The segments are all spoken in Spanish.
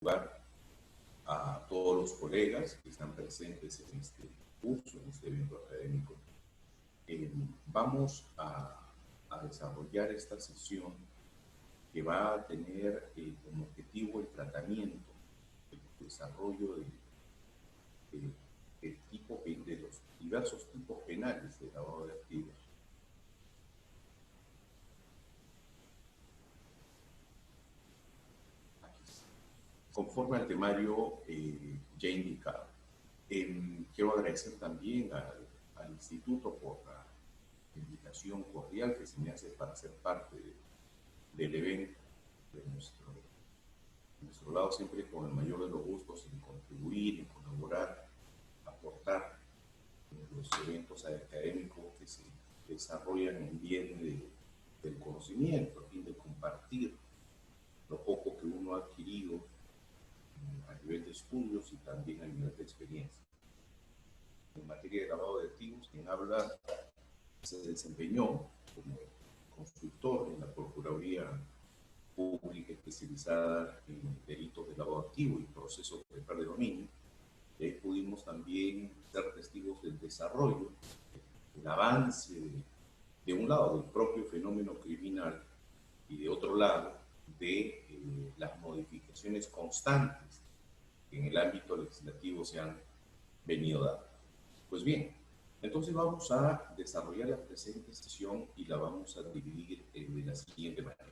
lugar a todos los colegas que están presentes en este curso, en este evento académico. Vamos a desarrollar esta sesión que va a tener como objetivo el tratamiento, el desarrollo de los diversos tipos penales de lavado de activos. Conforme al temario ya indicado. Quiero agradecer también al Instituto por la invitación cordial que se me hace para ser parte del evento de nuestro lado, siempre con el mayor de los gustos en contribuir, en colaborar, aportar en los eventos académicos que se desarrollan en bien del conocimiento, a fin de compartir lo poco que uno ha adquirido a nivel de estudios y también a nivel de experiencia. En materia de lavado de activos, quien habla se desempeñó como consultor en la Procuraduría Pública especializada en delitos de lavado de activos y procesos de pérdida de dominio. Pudimos también ser testigos del desarrollo, del avance de un lado del propio fenómeno criminal y de otro lado de las modificaciones constantes que en el ámbito legislativo se han venido dando. Pues bien, entonces vamos a desarrollar la presente sesión y la vamos a dividir de la siguiente manera.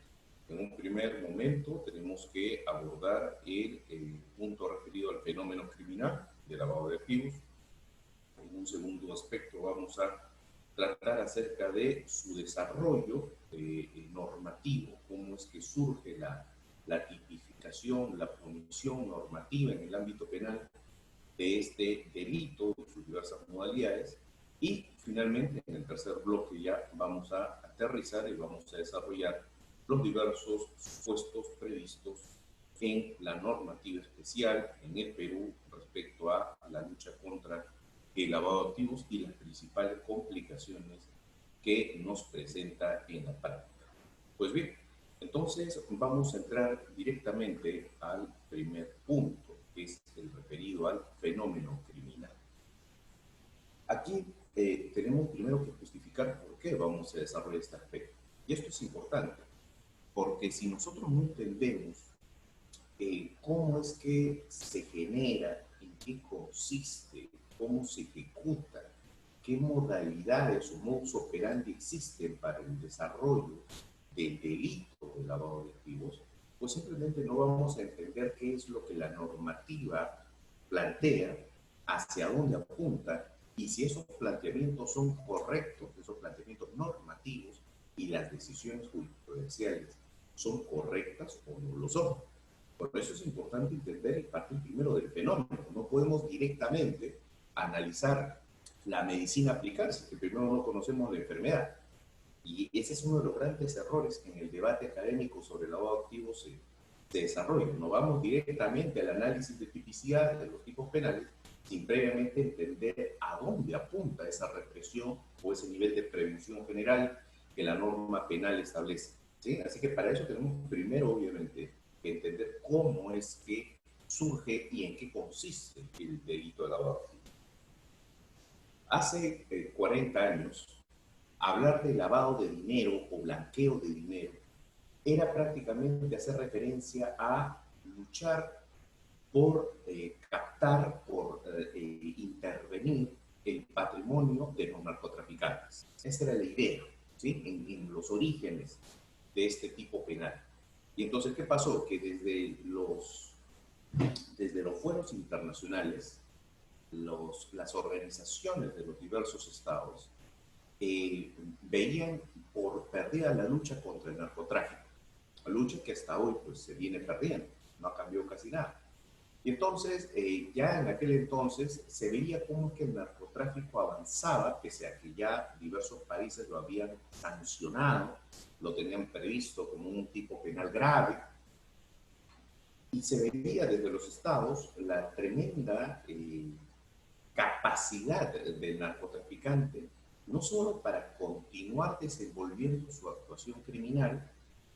En un primer momento tenemos que abordar el punto referido al fenómeno criminal de lavado de activos. En un segundo aspecto vamos a tratar acerca de su desarrollo normativo, cómo es que surge la tipificación, la punición normativa en el ámbito penal de este delito, de sus diversas modalidades. Y finalmente, en el tercer bloque ya vamos a aterrizar y vamos a desarrollar los diversos supuestos previstos en la normativa especial en el Perú respecto a la lucha contra el lavado de activos y las principales complicaciones que nos presenta en la práctica. Pues bien, entonces vamos a entrar directamente al primer punto, que es el referido al fenómeno criminal. Aquí tenemos primero que justificar por qué vamos a desarrollar este aspecto. Y esto es importante, porque si nosotros no entendemos cómo es que se genera, en qué consiste, cómo se ejecuta, qué modalidades o modus operandi existen para el desarrollo del delito de lavado de activos, pues simplemente no vamos a entender qué es lo que la normativa plantea, hacia dónde apunta y si esos planteamientos son correctos, esos planteamientos normativos y las decisiones jurisprudenciales son correctas o no lo son. Por eso es importante entender y partir primero del fenómeno. No podemos directamente analizar la medicina aplicada, si primero no conocemos la enfermedad. Y ese es uno de los grandes errores que en el debate académico sobre el lavado de activos se desarrolla. No vamos directamente al análisis de tipicidad de los tipos penales sin previamente entender a dónde apunta esa represión o ese nivel de prevención general que la norma penal establece. ¿Sí? Así que para eso tenemos primero, obviamente, que entender cómo es que surge y en qué consiste el delito de lavado de activos. Hace 40 años, hablar de lavado de dinero o blanqueo de dinero era prácticamente hacer referencia a luchar por captar, por intervenir el patrimonio de los narcotraficantes. Esa era la idea, ¿sí? En los orígenes de este tipo penal. Y entonces, ¿qué pasó? Que desde los fueros internacionales, las organizaciones de los diversos estados veían por perdida la lucha contra el narcotráfico, la lucha que hasta hoy pues se viene perdiendo, no ha cambiado casi nada. Y entonces, ya en aquel entonces se veía como que el narcotráfico avanzaba, pese a que ya diversos países lo habían sancionado, lo tenían previsto como un tipo penal grave, y se veía desde los estados la tremenda capacidad del narcotraficante, no solo para continuar desenvolviendo su actuación criminal,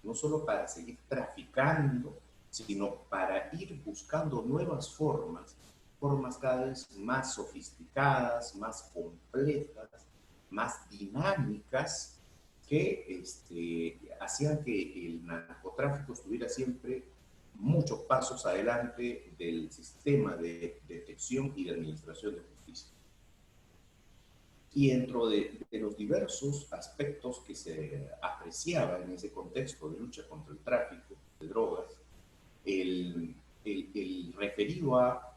no solo para seguir traficando sino para ir buscando nuevas formas, formas cada vez más sofisticadas, más complejas, más dinámicas, que hacían que el narcotráfico estuviera siempre muchos pasos adelante del sistema de detección y de administración de justicia. Y dentro de los diversos aspectos que se apreciaban en ese contexto de lucha contra el tráfico de drogas, el referido a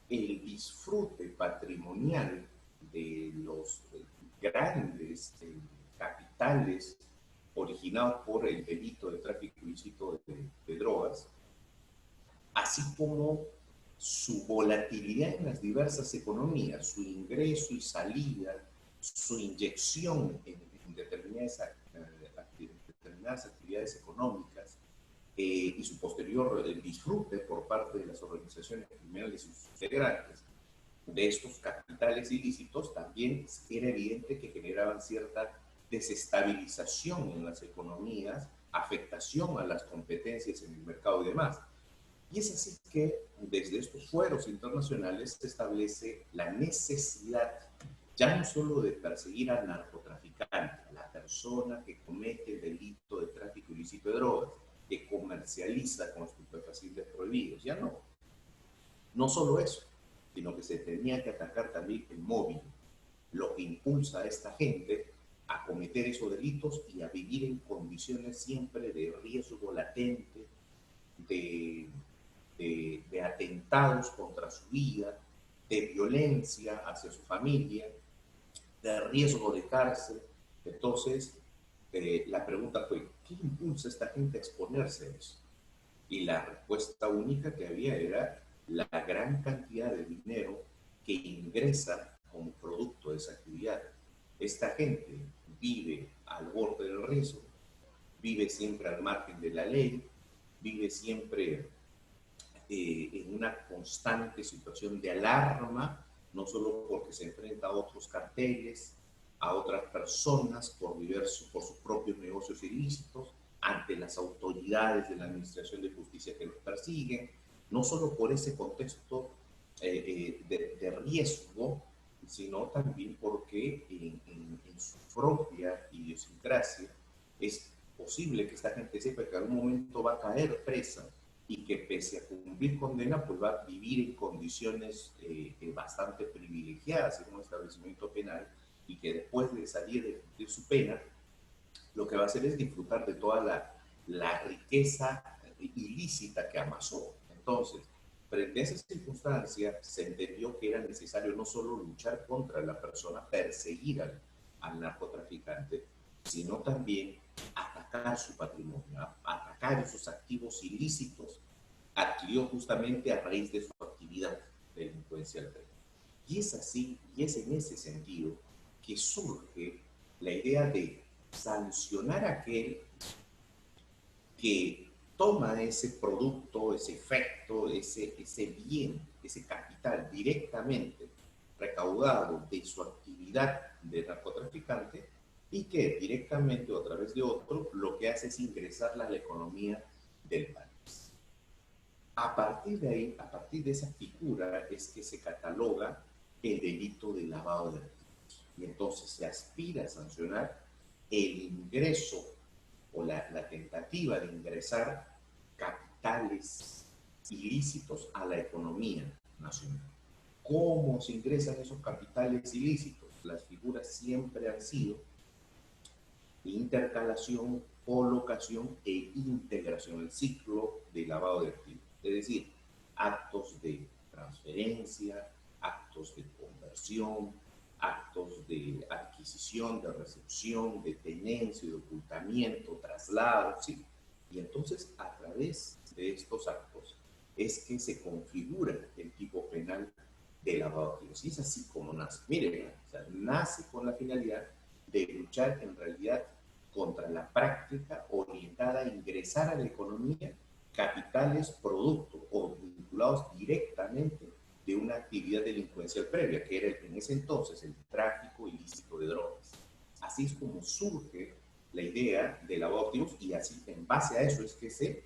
el disfrute patrimonial de los grandes capitales originados por el delito de tráfico ilícito de drogas, así como su volatilidad en las diversas economías, su ingreso y salida, su inyección en determinadas actividades económicas, y su posterior disfrute por parte de las organizaciones criminales y sus integrantes de estos capitales ilícitos, también era evidente que generaban cierta desestabilización en las economías, afectación a las competencias en el mercado y demás. Y es así que desde estos fueros internacionales se establece la necesidad ya no solo de perseguir al narcotraficante, a la persona que comete el delito de tráfico ilícito de drogas, que comercializa con estupefacientes prohibidos, ya no. No solo eso, sino que se tenía que atacar también el móvil, lo que impulsa a esta gente a cometer esos delitos y a vivir en condiciones siempre de riesgo latente, de, de atentados contra su vida, de violencia hacia su familia, de riesgo de cárcel. Entonces, la pregunta fue, ¿qué impulsa a esta gente a exponerse a eso? Y la respuesta única que había era la gran cantidad de dinero que ingresa como producto de esa actividad. Esta gente vive al borde del riesgo, vive siempre al margen de la ley, vive siempre en una constante situación de alarma, no solo porque se enfrenta a otros carteles, a otras personas por sus propios negocios ilícitos, ante las autoridades de la Administración de Justicia que los persiguen, no solo por ese contexto de riesgo, sino también porque en su propia idiosincrasia es posible que esta gente sepa que en algún momento va a caer presa y que pese a cumplir condena, pues va a vivir en condiciones bastante privilegiadas en un establecimiento penal y que después de salir de cumplir su pena, lo que va a hacer es disfrutar de toda la riqueza ilícita que amasó. Entonces, frente a esa circunstancia, se entendió que era necesario no solo luchar contra la persona, perseguir al narcotraficante, sino también atacar su patrimonio, atacar esos activos ilícitos adquirió justamente a raíz de su actividad delincuencial. Y es así, y es en ese sentido que surge la idea de sancionar a aquel que toma ese producto, ese efecto, ese bien, ese capital directamente recaudado de su actividad de narcotraficante y que directamente o a través de otro lo que hace es ingresarla a la economía del país. A partir de ahí, a partir de esa figura es que se cataloga el delito de lavado de activos. Y entonces se aspira a sancionar el ingreso o la tentativa de ingresar capitales ilícitos a la economía nacional. ¿Cómo se ingresan esos capitales ilícitos? Las figuras siempre han sido intercalación, colocación e integración, el ciclo de lavado de activos. Es decir, actos de transferencia, actos de conversión, actos de adquisición, de recepción, de tenencia, de ocultamiento, traslado, ¿sí? Y entonces, a través de estos actos, es que se configura el tipo penal de lavado de activos. Y es así como nace. Miren, o sea, nace con la finalidad de luchar en realidad contra la práctica orientada a ingresar a la economía capitales, productos o vinculados directamente de una actividad delincuencial previa, que era en ese entonces el tráfico ilícito de drogas. Así es como surge la idea de lavado de activos y así en base a eso es que se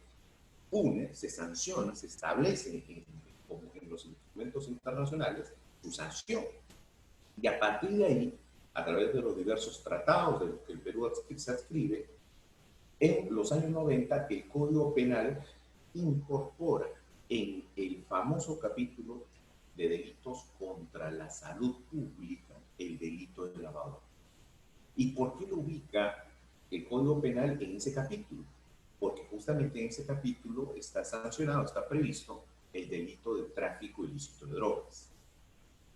une, se sanciona, se establece como en los instrumentos internacionales su sanción. Y a partir de ahí, a través de los diversos tratados de los que el Perú se adscribe, en los años 90 el Código Penal incorpora en el famoso capítulo de delitos contra la salud pública el delito de lavado. ¿Y por qué lo ubica el Código Penal en ese capítulo? Porque justamente en ese capítulo está sancionado, está previsto el delito de tráfico ilícito de drogas.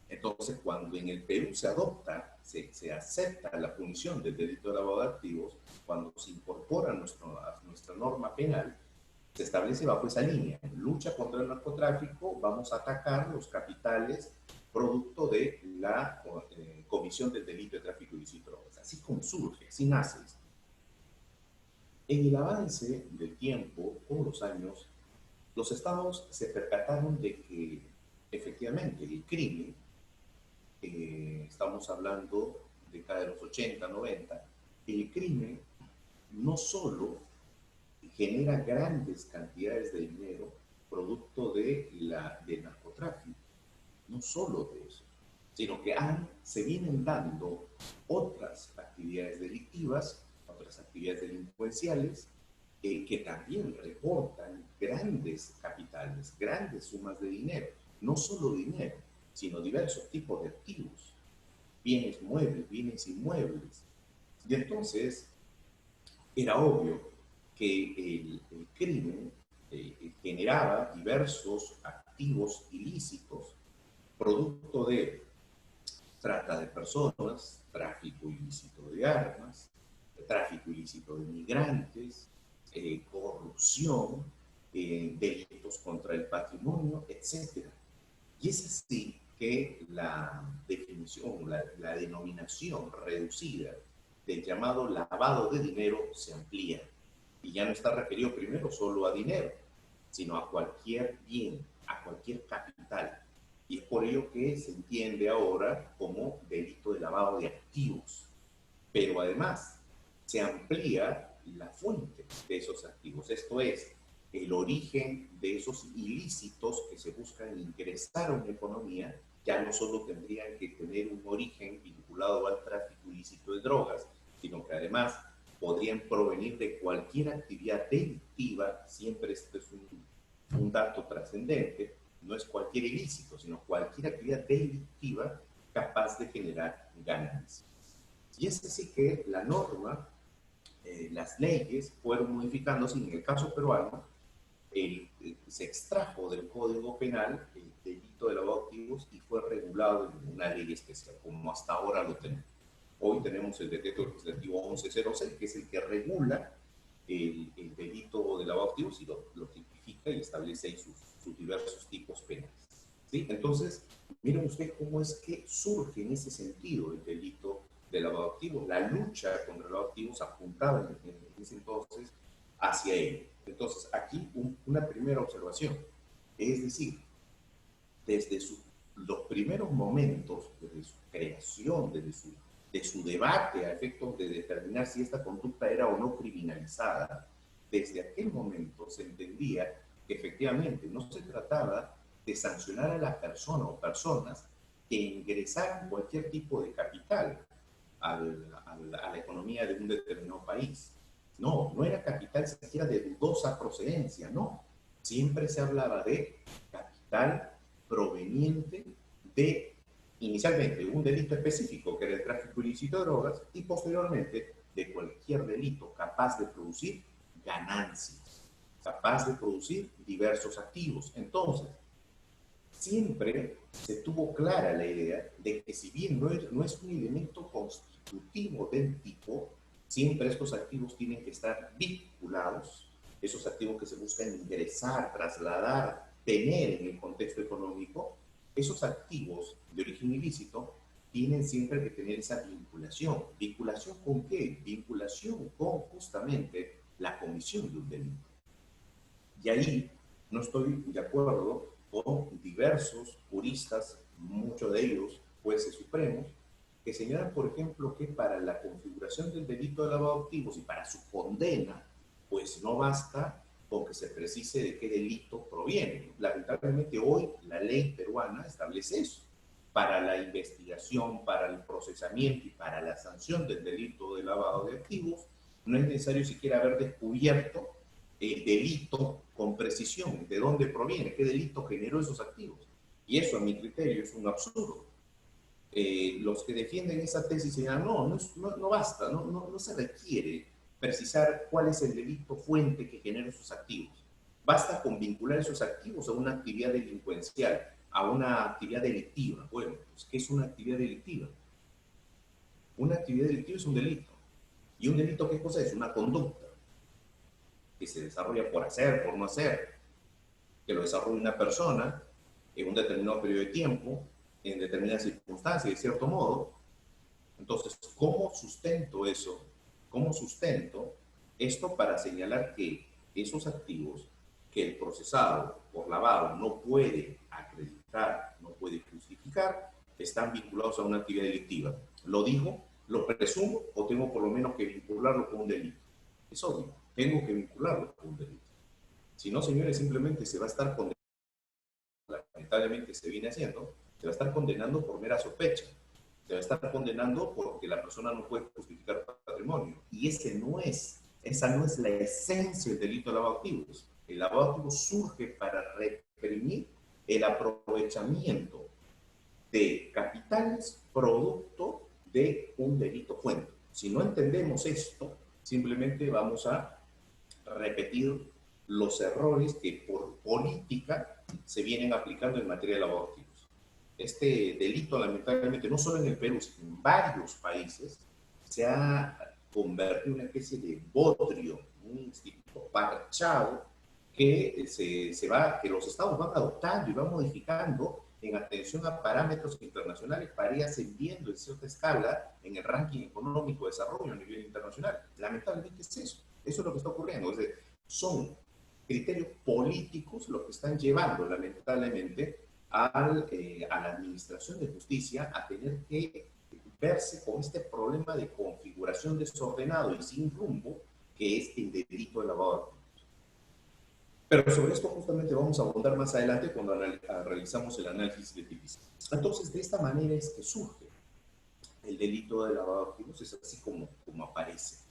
Entonces, cuando en el Perú se adopta, se acepta la punición del delito de lavado de activos, cuando se incorpora a nuestra norma penal, se establece bajo esa línea: lucha contra el narcotráfico, vamos a atacar los capitales producto de la comisión del delito de tráfico ilícito de drogas. Así como surge, así nace. En el avance del tiempo, con los años, los estados se percataron de que efectivamente el crimen, estamos hablando de década de los 80, 90, el crimen no solo genera grandes cantidades de dinero producto del narcotráfico, no solo de eso, sino que se vienen dando otras actividades delictivas, otras actividades delincuenciales, que también reportan grandes capitales, grandes sumas de dinero, no solo dinero, sino diversos tipos de activos, bienes muebles, bienes inmuebles. Y entonces era obvio que el crimen generaba diversos activos ilícitos, producto de trata de personas, tráfico ilícito de armas, tráfico ilícito de migrantes, corrupción, delitos contra el patrimonio, etc. Y es así que la definición, la denominación reducida del llamado lavado de dinero se amplía y ya no está referido primero solo a dinero, sino a cualquier bien, a cualquier capital. Y es por ello que se entiende ahora como delito de lavado de activos. Pero además se amplía la fuente de esos activos, esto es, el origen de esos ilícitos que se buscan ingresar a una economía. Ya no solo tendrían que tener un origen vinculado al tráfico ilícito de drogas, sino que además podrían provenir de cualquier actividad delictiva. Siempre este es un dato trascendente: no es cualquier ilícito, sino cualquier actividad delictiva capaz de generar ganancias. Y es así que la norma, las leyes fueron modificándose, y en el caso peruano se extrajo del Código Penal el delito de lavado de activos y fue regulado en una ley especial, como hasta ahora lo tenemos. Hoy tenemos el decreto legislativo 1106, que es el que regula el delito de lavado de activos y lo tipifica y establece ahí sus diversos tipos penales. ¿Sí? Entonces, miren ustedes cómo es que surge en ese sentido el delito de lavado de activos. La lucha contra el lavado de activos apuntaba en ese entonces hacia ello. Entonces, aquí una primera observación, es decir, desde los primeros momentos, desde su creación, de su debate a efectos de determinar si esta conducta era o no criminalizada, desde aquel momento se entendía que efectivamente no se trataba de sancionar a la persona o personas que ingresaran cualquier tipo de capital a la economía de un determinado país. No, no era capital siquiera de dudosa procedencia, no. Siempre se hablaba de capital proveniente de, inicialmente, un delito específico, que era el tráfico ilícito de drogas, y posteriormente de cualquier delito capaz de producir ganancias, capaz de producir diversos activos. Entonces, siempre se tuvo clara la idea de que, si bien no es un elemento constitutivo del tipo, siempre estos activos tienen que estar vinculados, esos activos que se buscan ingresar, trasladar, tener en el contexto económico, esos activos de origen ilícito tienen siempre que tener esa vinculación. ¿Vinculación con qué? Vinculación con justamente la comisión de un delito. Y ahí no estoy de acuerdo con diversos juristas, muchos de ellos jueces supremos, que señalan, por ejemplo, que para la configuración del delito de lavado de activos y para su condena, pues no basta con que se precise de qué delito proviene. Lamentablemente hoy la ley peruana establece eso. Para la investigación, para el procesamiento y para la sanción del delito de lavado de activos, no es necesario siquiera haber descubierto el delito con precisión, de dónde proviene, qué delito generó esos activos. Y eso, a mi criterio, es un absurdo. Los que defienden esa tesis señalan, no basta, no se requiere precisar cuál es el delito fuente que genera esos activos. Basta con vincular esos activos a una actividad delincuencial, a una actividad delictiva. Bueno, pues, ¿qué es una actividad delictiva? Una actividad delictiva es un delito. ¿Y un delito qué cosa es? Una conducta que se desarrolla por hacer, por no hacer, que lo desarrolla una persona en un determinado periodo de tiempo, en determinadas circunstancias, de cierto modo. Entonces, ¿cómo sustento eso? ¿Cómo sustento esto para señalar que esos activos que el procesado por lavado no puede acreditar, no puede justificar, están vinculados a una actividad delictiva? ¿Lo digo, lo presumo o tengo por lo menos que vincularlo con un delito? Es obvio, tengo que vincularlo con un delito. Si no, señores, simplemente se va a estar condenando, lamentablemente se viene haciendo, se va a estar condenando por mera sospecha. Se va a estar condenando porque la persona no puede justificar patrimonio. Y esa no es la esencia del delito de lavado de activos. El lavado de activos surge para reprimir el aprovechamiento de capitales producto de un delito fuente. Si no entendemos esto, simplemente vamos a repetir los errores que por política se vienen aplicando en materia de lavado de activos. Este delito, lamentablemente, no solo en el Perú, sino en varios países, se ha convertido en una especie de bodrio, un instituto parchado que los estados van adoptando y van modificando en atención a parámetros internacionales para ir ascendiendo en cierta escala en el ranking económico de desarrollo a nivel internacional. Lamentablemente es eso. Eso es lo que está ocurriendo. Es decir, son criterios políticos los que están llevando, lamentablemente, a la Administración de Justicia a tener que verse con este problema de configuración desordenado y sin rumbo que es el delito de lavado de activos. Pero sobre esto justamente vamos a abundar más adelante cuando realizamos el análisis de tipos. Entonces, de esta manera es que surge el delito de lavado de activos, es así como aparece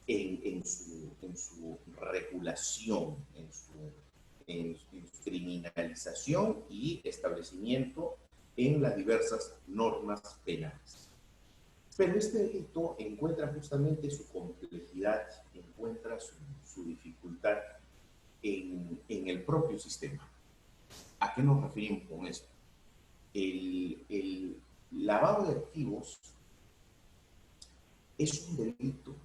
en su regulación, en su criminalización y establecimiento en las diversas normas penales. Pero este delito encuentra justamente su complejidad, encuentra su dificultad en el propio sistema. ¿A qué nos referimos con esto? El lavado de activos es un delito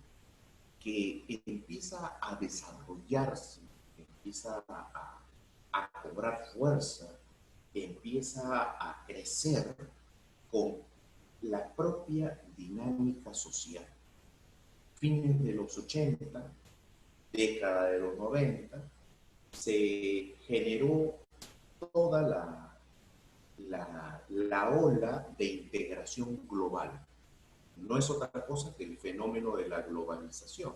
que empieza a desarrollarse, empieza a cobrar fuerza, empieza a crecer con la propia dinámica social. Fines de los 80, década de los 90, se generó toda la ola de integración global. No es otra cosa que el fenómeno de la globalización.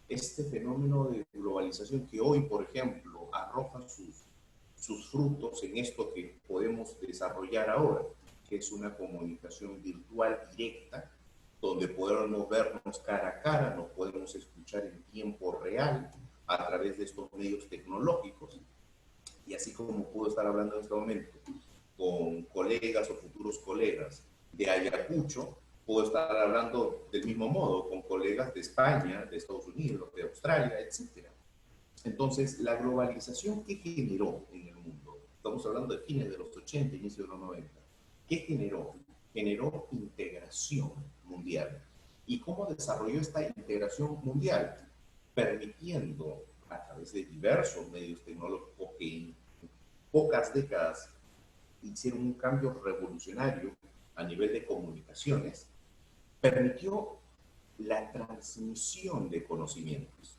Este fenómeno de globalización que hoy, por ejemplo, arroja sus frutos en esto que podemos desarrollar ahora, que es una comunicación virtual directa, donde podemos vernos cara a cara, nos podemos escuchar en tiempo real a través de estos medios tecnológicos. Y así como puedo estar hablando en este momento con colegas o futuros colegas de Ayacucho, puedo estar hablando del mismo modo con colegas de España, de Estados Unidos, de Australia, etc. Entonces, la globalización, ¿qué generó en el mundo? Estamos hablando de fines de los 80, inicio de los 90. ¿Qué generó? Generó integración mundial. ¿Y cómo desarrolló esta integración mundial? Permitiendo, a través de diversos medios tecnológicos que en pocas décadas hicieron un cambio revolucionario a nivel de comunicaciones, permitió la transmisión de conocimientos.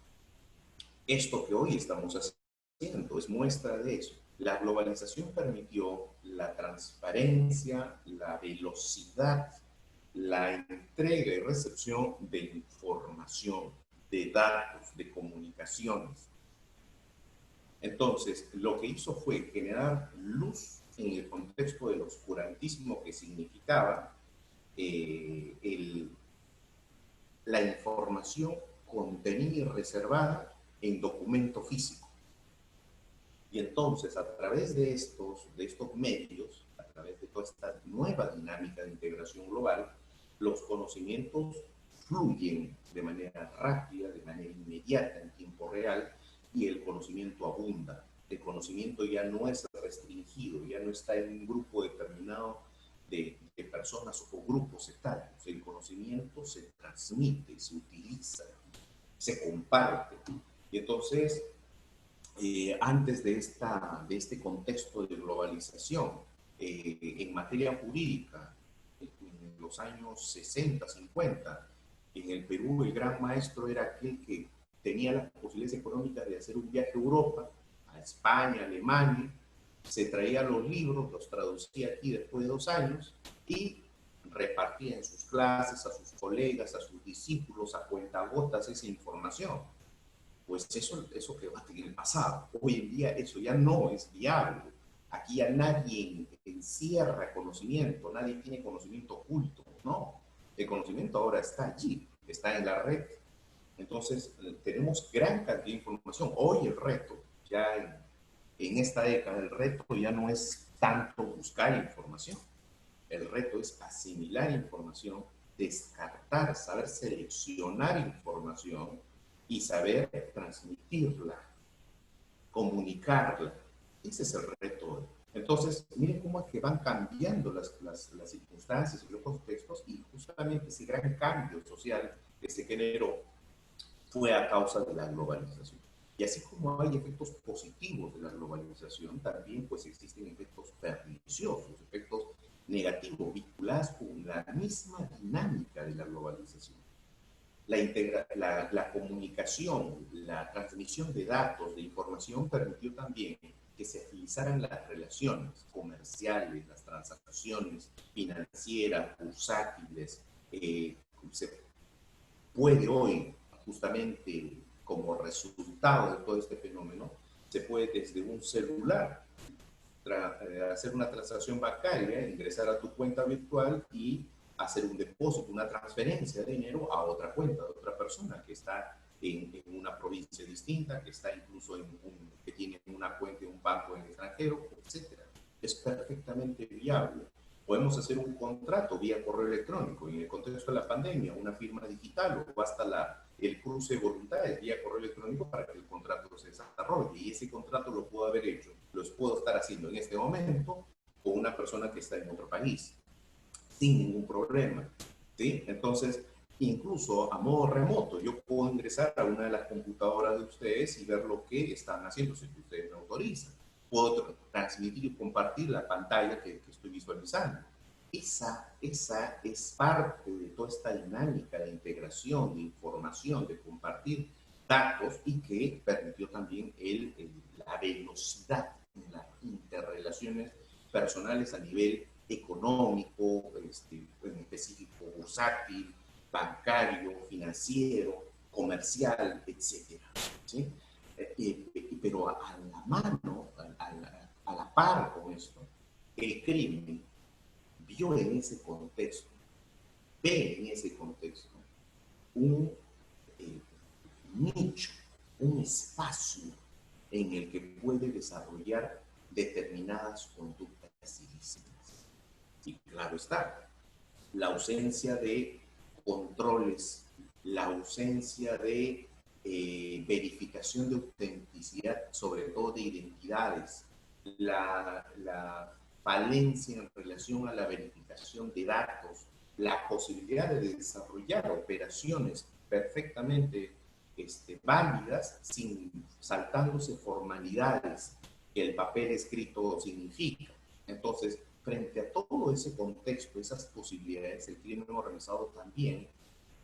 Esto que hoy estamos haciendo es muestra de eso. La globalización permitió la transparencia, la velocidad, la entrega y recepción de información, de datos, de comunicaciones. Entonces, lo que hizo fue generar luz en el contexto del oscurantismo que significaba el, la información contenida y reservada en documento físico. Y entonces, a través de estos medios, a través de toda esta nueva dinámica de integración global, los conocimientos fluyen de manera rápida, de manera inmediata, en tiempo real, y el conocimiento abunda. El conocimiento ya no es restringido, ya no está en un grupo determinado de personas o grupos etarios. El conocimiento se transmite, se utiliza, se comparte. Y entonces, antes de este contexto de globalización, en materia jurídica, en los años 60, 50, en el Perú el gran maestro era aquel que tenía las posibilidades económicas de hacer un viaje a Europa, a España, a Alemania, se traía los libros, los traducía aquí después de 2 años y repartía en sus clases, a sus colegas, a sus discípulos, a cuentagotas esa información. Pues eso quedó en el pasado. Hoy en día eso ya no es viable. Aquí ya nadie encierra conocimiento, nadie tiene conocimiento oculto, no. El conocimiento ahora está allí, está en la red. Entonces, tenemos gran cantidad de información. Hoy el reto, ya en esta década, el reto ya no es tanto buscar información. El reto es asimilar información, descartar, saber seleccionar información y saber transmitirla, comunicarla. Ese es el reto. Entonces, miren cómo es que van cambiando las circunstancias y los contextos, y justamente ese gran cambio social que se generó fue a causa de la globalización. Y así como hay efectos positivos de la globalización, también pues existen efectos perniciosos, efectos negativos vinculados con la misma dinámica de la globalización. La comunicación, la transmisión de datos, de información, permitió también que se agilizaran las relaciones comerciales, las transacciones financieras, bursátiles. Se puede hoy, justamente como resultado de todo este fenómeno, se puede desde un celular hacer una transacción bancaria, ingresar a tu cuenta virtual y hacer un depósito, una transferencia de dinero a otra cuenta de otra persona que está en una provincia distinta, que está incluso que tiene una cuenta en un banco en el extranjero, etcétera. Es perfectamente viable. Podemos hacer un contrato vía correo electrónico. En el contexto de la pandemia, una firma digital, o basta el cruce de voluntades vía correo electrónico para que el contrato se desarrolle. Y ese contrato lo puedo haber hecho, los puedo estar haciendo en este momento con una persona que está en otro país, sin ningún problema. ¿Sí? Entonces, incluso a modo remoto, yo puedo ingresar a una de las computadoras de ustedes y ver lo que están haciendo, si ustedes me autorizan. Puedo transmitir y compartir la pantalla que estoy visualizando. Esa es parte de toda esta dinámica de integración, de información, de compartir datos, y que permitió también la velocidad en las interrelaciones personales a nivel económico, en específico bursátil, bancario, financiero, comercial, etc. ¿Sí? Pero a la mano, a la par con esto, el crimen vio en ese contexto, ve en ese contexto un nicho, un espacio en el que puede desarrollar determinadas conductas ilícitas. Y claro está, la ausencia de controles, la ausencia de verificación de autenticidad, sobre todo de identidades, la falencia en relación a la verificación de datos, la posibilidad de desarrollar operaciones perfectamente válidas, sin saltándose formalidades que el papel escrito significa. Entonces, frente a todo ese contexto, esas posibilidades, el crimen organizado también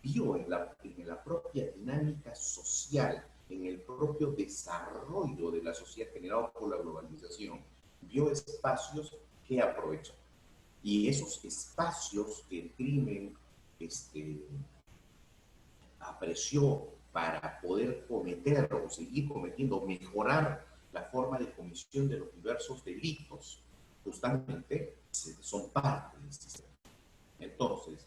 vio en la propia dinámica social, en el propio desarrollo de la sociedad generado por la globalización, vio espacios que aprovechó. Y esos espacios que el crimen apreció para poder cometer o seguir cometiendo, mejorar la forma de comisión de los diversos delitos, justamente son parte del sistema. Entonces,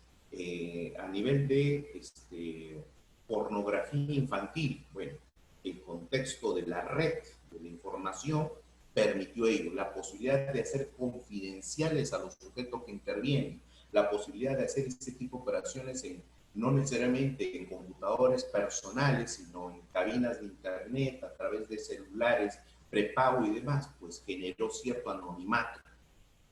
a nivel de pornografía infantil, bueno, el contexto de la red de la información permitió ello, la posibilidad de hacer confidenciales a los sujetos que intervienen, la posibilidad de hacer este tipo de operaciones no necesariamente en computadores personales, sino en cabinas de internet, a través de celulares, prepago y demás, pues generó cierto anonimato.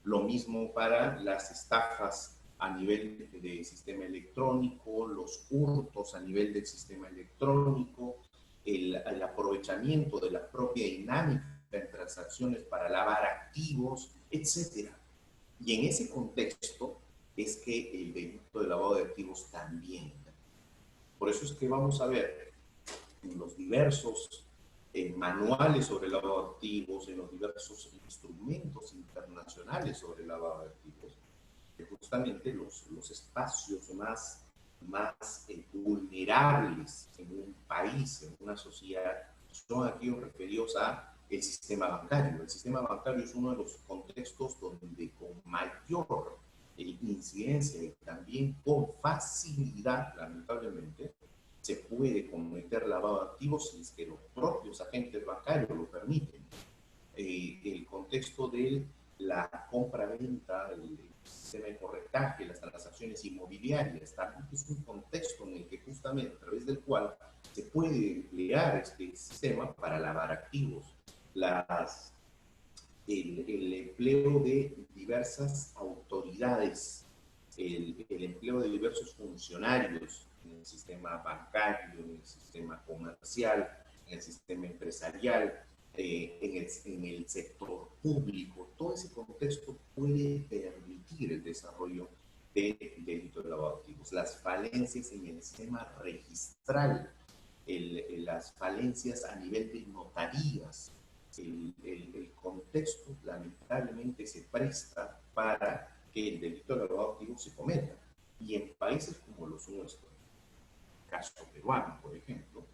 Lo mismo para las estafas a nivel de sistema electrónico, los hurtos a nivel del sistema electrónico, el aprovechamiento de la propia dinámica en transacciones para lavar activos, etc. Y en ese contexto es que el delito de lavado de activos también. Por eso es que vamos a ver en los diversos manuales sobre lavado de activos, en los diversos instrumentos internacionales sobre lavado de activos, que justamente los espacios más vulnerables en un país, en una sociedad, son aquellos referidos a el sistema bancario. El sistema bancario es uno de los contextos donde con mayor incidencia y también con facilidad, lamentablemente, se puede cometer lavado de activos si es que los propios agentes bancarios lo permiten. El contexto de la compra-venta, el sistema de corretaje, las transacciones inmobiliarias, también es un contexto en el que justamente a través del cual se puede emplear este sistema para lavar activos. El empleo de diversas autoridades, el empleo de diversos funcionarios en el sistema bancario, en el sistema comercial, en el sistema empresarial, en el sector público. Todo ese contexto puede permitir el desarrollo del delito de lavado de activos. Las falencias en el sistema registral, las falencias a nivel de notarías, el contexto lamentablemente se presta para que el delito de lavado de activos se cometa. Y en países como los nuestros, caso peruano, por ejemplo,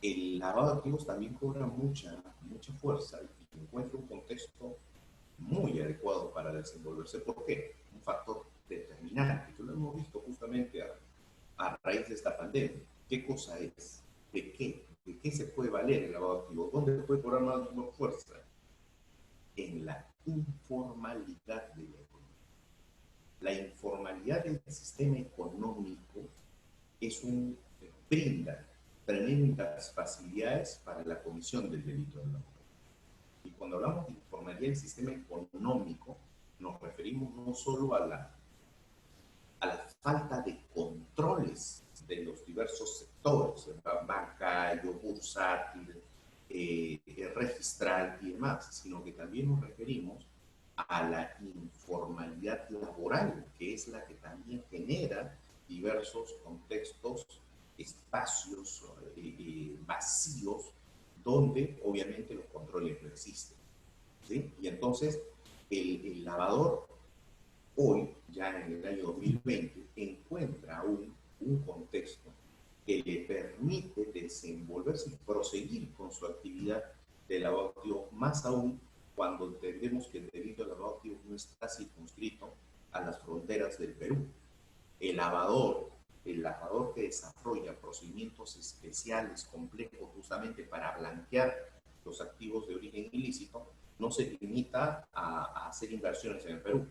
el lavado de activos también cobra mucha fuerza y encuentra un contexto muy adecuado para desenvolverse. ¿Por qué? Un factor determinante, que lo hemos visto justamente a raíz de esta pandemia. ¿Qué cosa es? ¿De qué? ¿De qué se puede valer el lavado de activos? ¿Dónde puede cobrar más fuerza? En la informalidad de la economía. La informalidad del sistema económico brinda tremendas facilidades para la comisión del delito de lavado. Y cuando hablamos de informalidad del sistema económico, nos referimos no solo a la falta de controles de los diversos sectores, bancario, bursátil, registral y demás, sino que también nos referimos a la informalidad laboral, que es la que también genera diversos contextos, espacios vacíos, donde obviamente los controles no existen. ¿Sí? Y entonces el lavador hoy, ya en el año 2020, encuentra un contexto que le permite desenvolverse y proseguir con su actividad de lavado de activos, más aún cuando entendemos que el delito de lavado de activos no está circunscrito a las fronteras del Perú. El lavador que desarrolla procedimientos especiales, complejos, justamente para blanquear los activos de origen ilícito, no se limita a hacer inversiones en el Perú.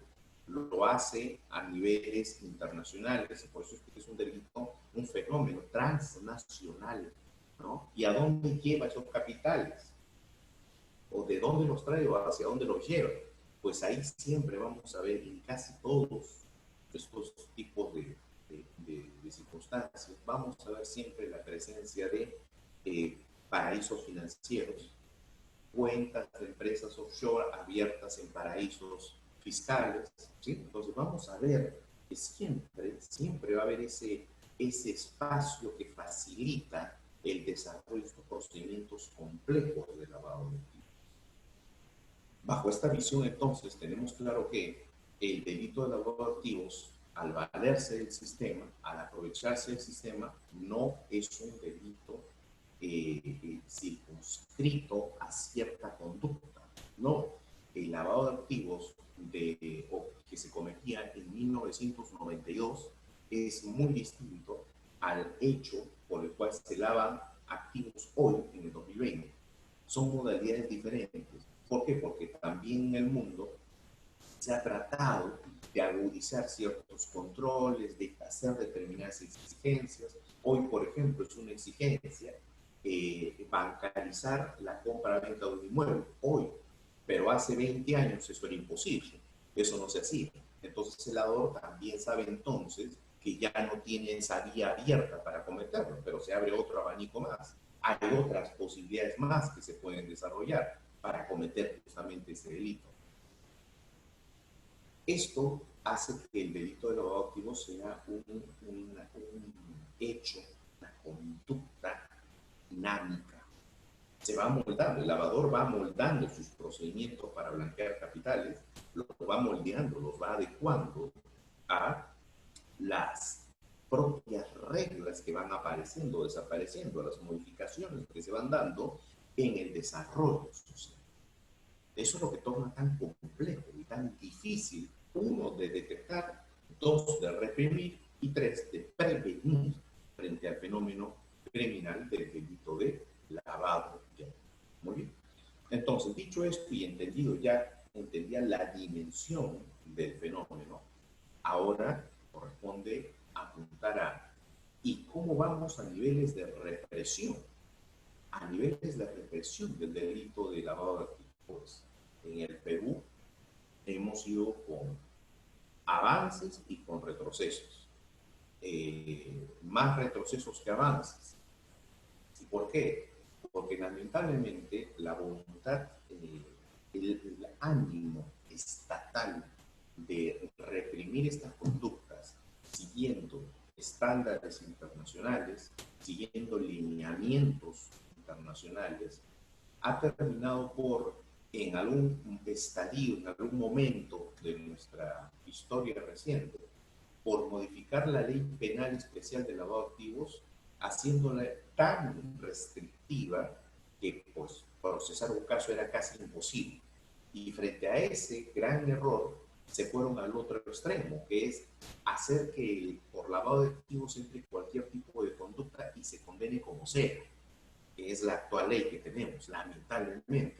Lo hace a niveles internacionales, y por eso es un delito, un fenómeno transnacional, ¿no? ¿Y a dónde lleva esos capitales? ¿O de dónde los trae o hacia dónde los lleva? Pues ahí siempre vamos a ver en casi todos estos tipos de circunstancias, vamos a ver siempre la presencia de paraísos financieros, cuentas de empresas offshore abiertas en paraísos fiscales, ¿sí? Entonces vamos a ver que siempre va a haber ese espacio que facilita el desarrollo de estos procedimientos complejos de lavado de activos. Bajo esta visión, entonces, tenemos claro que el delito de lavado de activos, al valerse del sistema, al aprovecharse del sistema, no es un delito circunscrito a cierta conducta. No, el lavado de activos que se cometía en 1992 es muy distinto al hecho por el cual se lavan activos hoy en el 2020. Son modalidades diferentes. ¿Por qué? Porque también en el mundo se ha tratado de agudizar ciertos controles, de hacer determinadas exigencias. Hoy, por ejemplo, es una exigencia bancarizar la compra-venta de un inmueble. Hoy, pero hace 20 años eso era imposible. Eso no se hacía. Entonces el lavador también sabe entonces que ya no tiene esa vía abierta para cometerlo, pero se abre otro abanico más. Hay otras posibilidades más que se pueden desarrollar para cometer justamente ese delito. Esto hace que el delito de lavado de activos sea un hecho, una conducta dinámica. Se va moldando, el lavador va moldando sus procedimientos para blanquear capitales, los va moldeando, los va adecuando a las propias reglas que van apareciendo, desapareciendo, a las modificaciones que se van dando en el desarrollo social. Eso es lo que torna tan complejo y tan difícil, uno, de detectar, dos, de reprimir y tres, de prevenir frente al fenómeno criminal del delito de lavado de activos. Muy bien. Entonces, dicho esto y entendido ya, entendía la dimensión del fenómeno, ahora corresponde apuntar a ¿y cómo vamos a niveles de represión? A niveles de represión del delito de lavado de activos. En el Perú hemos ido con avances y con retrocesos. Más retrocesos que avances. ¿Y por qué? Porque lamentablemente la voluntad, el ánimo estatal de reprimir estas conductas, siguiendo estándares internacionales, siguiendo lineamientos internacionales, ha terminado por, en algún estadio, en algún momento de nuestra historia reciente, por modificar la ley penal especial de lavado de activos, haciéndola tan restrictiva que pues, procesar un caso era casi imposible. Y frente a ese gran error, se fueron al otro extremo, que es hacer que por lavado de activos entre cualquier tipo de conducta y se condene como sea, que es la actual ley que tenemos, lamentablemente.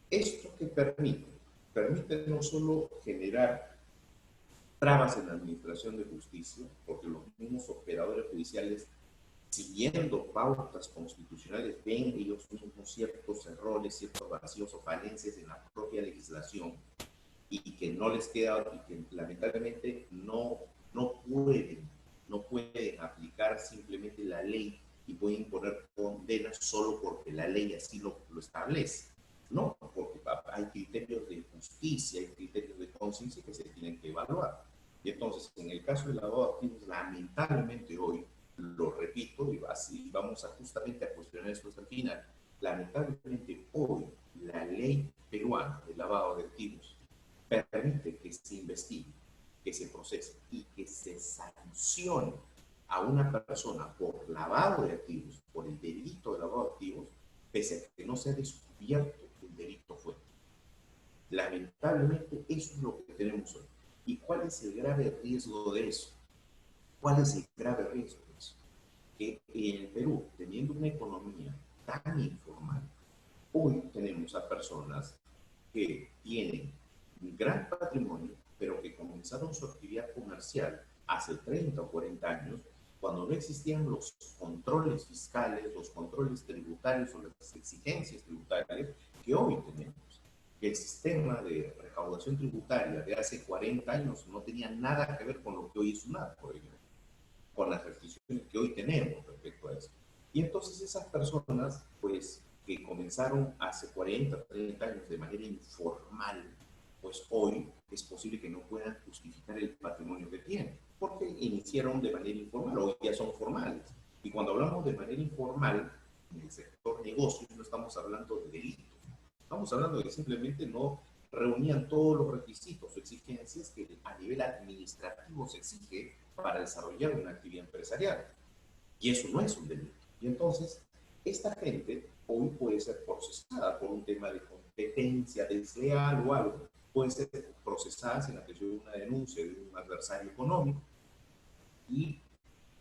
¿Esto que permite? Permite no solo generar trabas en la administración de justicia, porque los mismos operadores judiciales, siguiendo pautas constitucionales, ven ellos mismos ciertos errores, ciertos vacíos o falencias en la propia legislación y que no les queda, y que lamentablemente no pueden aplicar simplemente la ley y pueden imponer condenas solo porque la ley así lo establece. No, porque hay criterios de justicia, hay criterios de conciencia que se tienen que evaluar. Y entonces, en el caso del lavado de activos, lamentablemente hoy, lo repito, y así vamos justamente a cuestionar esto hasta el final, lamentablemente hoy la ley peruana de lavado de activos permite que se investigue, que se procese y que se sancione a una persona por lavado de activos, por el delito de lavado de activos, pese a que no se ha descubierto que el delito fue. Lamentablemente, eso es lo que tenemos hoy. ¿Y cuál es el grave riesgo de eso? ¿Cuál es el grave riesgo de eso? Que en el Perú, teniendo una economía tan informal, hoy tenemos a personas que tienen un gran patrimonio, pero que comenzaron su actividad comercial hace 30 o 40 años, cuando no existían los controles fiscales, los controles tributarios o las exigencias tributarias que hoy tenemos. El sistema de recaudación tributaria de hace 40 años no tenía nada que ver con lo que hoy es UNAT, por ejemplo, con las restricciones que hoy tenemos respecto a eso. Y entonces esas personas, pues, que comenzaron hace 40, 30 años de manera informal, pues hoy es posible que no puedan justificar el patrimonio que tienen, porque iniciaron de manera informal, hoy ya son formales. Y cuando hablamos de manera informal, en el sector negocios no estamos hablando de delitos, estamos hablando de que simplemente no reunían todos los requisitos o exigencias que a nivel administrativo se exige para desarrollar una actividad empresarial. Y eso no es un delito. Y entonces, esta gente hoy puede ser procesada por un tema de competencia desleal o algo, pueden ser procesadas en la que de una denuncia de un adversario económico y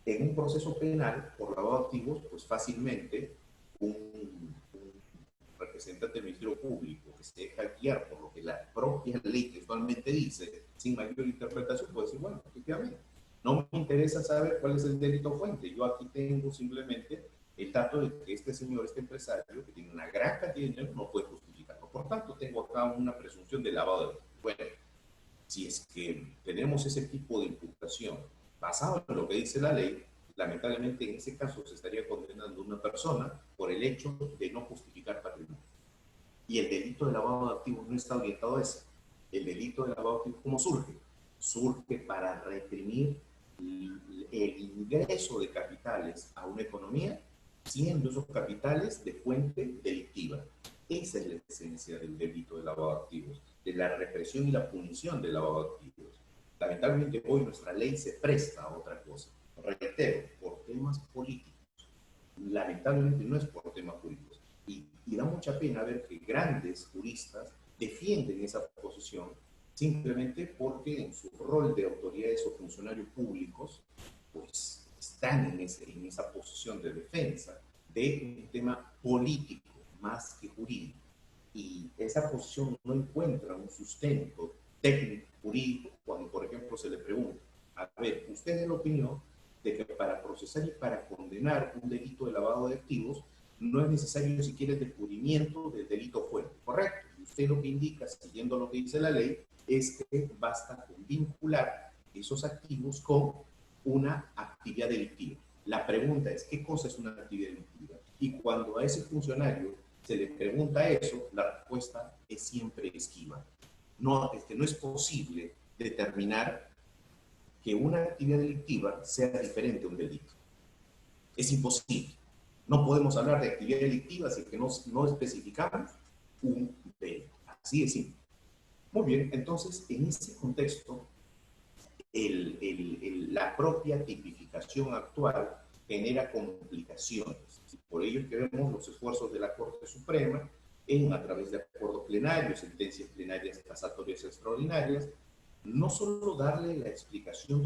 en un proceso penal por lavado de activos, pues fácilmente un representante del Ministerio Público que se deja guiar por lo que la propia ley textualmente dice, sin mayor interpretación, puede decir, bueno, efectivamente, no me interesa saber cuál es el delito fuente, yo aquí tengo simplemente el dato de que este señor, este empresario, que tiene una gran cantidad de dinero, no puede justificarlo. Por tanto, tengo acá una presunción de lavado de dinero. Bueno, si es que tenemos ese tipo de imputación basado en lo que dice la ley, lamentablemente en ese caso se estaría condenando a una persona por el hecho de no justificar patrimonio. Y el delito de lavado de activos no está orientado a eso. El delito de lavado de activos, ¿cómo surge? Surge para reprimir el ingreso de capitales a una economía, siendo esos capitales de fuente delictiva. Esa es la esencia del delito de lavado de activos, de la represión y la punición del lavado de activos. Lamentablemente hoy nuestra ley se presta a otra cosa. Reitero, por temas políticos. Lamentablemente no es por temas políticos. Y da mucha pena ver que grandes juristas defienden esa posición simplemente porque en su rol de autoridades o funcionarios públicos, pues están en esa posición de defensa de un tema político más que jurídico. Y esa posición no encuentra un sustento técnico, jurídico, cuando, por ejemplo, se le pregunta, a ver, usted es de la opinión de que para procesar y para condenar un delito de lavado de activos no es necesario siquiera el descubrimiento del delito fuerte, ¿correcto? Y usted lo que indica, siguiendo lo que dice la ley, es que basta con vincular esos activos con una actividad delictiva. La pregunta es, ¿qué cosa es una actividad delictiva? Y cuando a ese funcionario se le pregunta eso, la respuesta es siempre esquiva. No, es que no es posible determinar que una actividad delictiva sea diferente a un delito. Es imposible. No podemos hablar de actividad delictiva si es que no especificamos un delito. Así de simple. Muy bien, entonces en ese contexto, la propia tipificación actual genera complicaciones. Por ello es que vemos los esfuerzos de la Corte Suprema en, a través de acuerdos plenarios, sentencias plenarias casatorias extraordinarias, no solo darle la explicación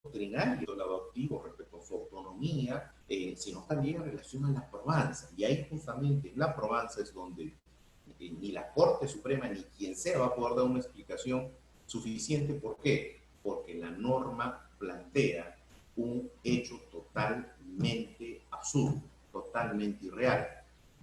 doctrinario del adoptivo respecto a su autonomía, sino también en relación a la probanza. Y ahí justamente en la probanza es donde ni la Corte Suprema ni quien sea va a poder dar una explicación suficiente. ¿Por qué? Porque la norma plantea un hecho totalmente absurdo, totalmente irreal.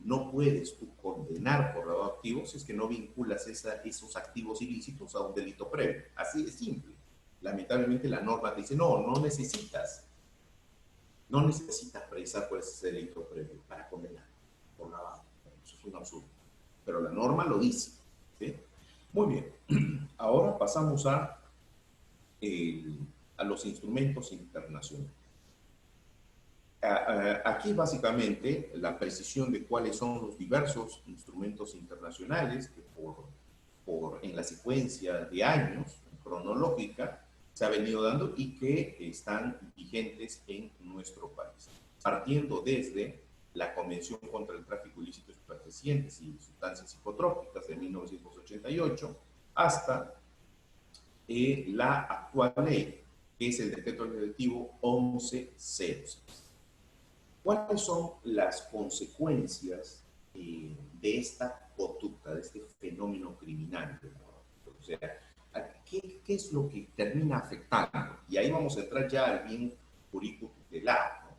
No puedes tú condenar por lavado de activos si es que no vinculas esos activos ilícitos a un delito previo. Así de simple. Lamentablemente la norma te dice, no necesitas precisar cuál es ese delito previo para condenar por lavado. Eso es un absurdo. Pero la norma lo dice. ¿Sí? Muy bien. Ahora pasamos a los instrumentos internacionales. Aquí básicamente la precisión de cuáles son los diversos instrumentos internacionales que en la secuencia de años cronológica se ha venido dando y que están vigentes en nuestro país. Partiendo desde la Convención contra el Tráfico Ilícito de Estupefacientes y Sustancias Psicotrópicas de 1988 hasta la actual ley, que es el decreto legislativo 1106. ¿Cuáles son las consecuencias de esta conducta, de este fenómeno criminal? O sea, ¿qué es lo que termina afectando? Y ahí vamos a entrar ya al bien jurídico tutelado, ¿no?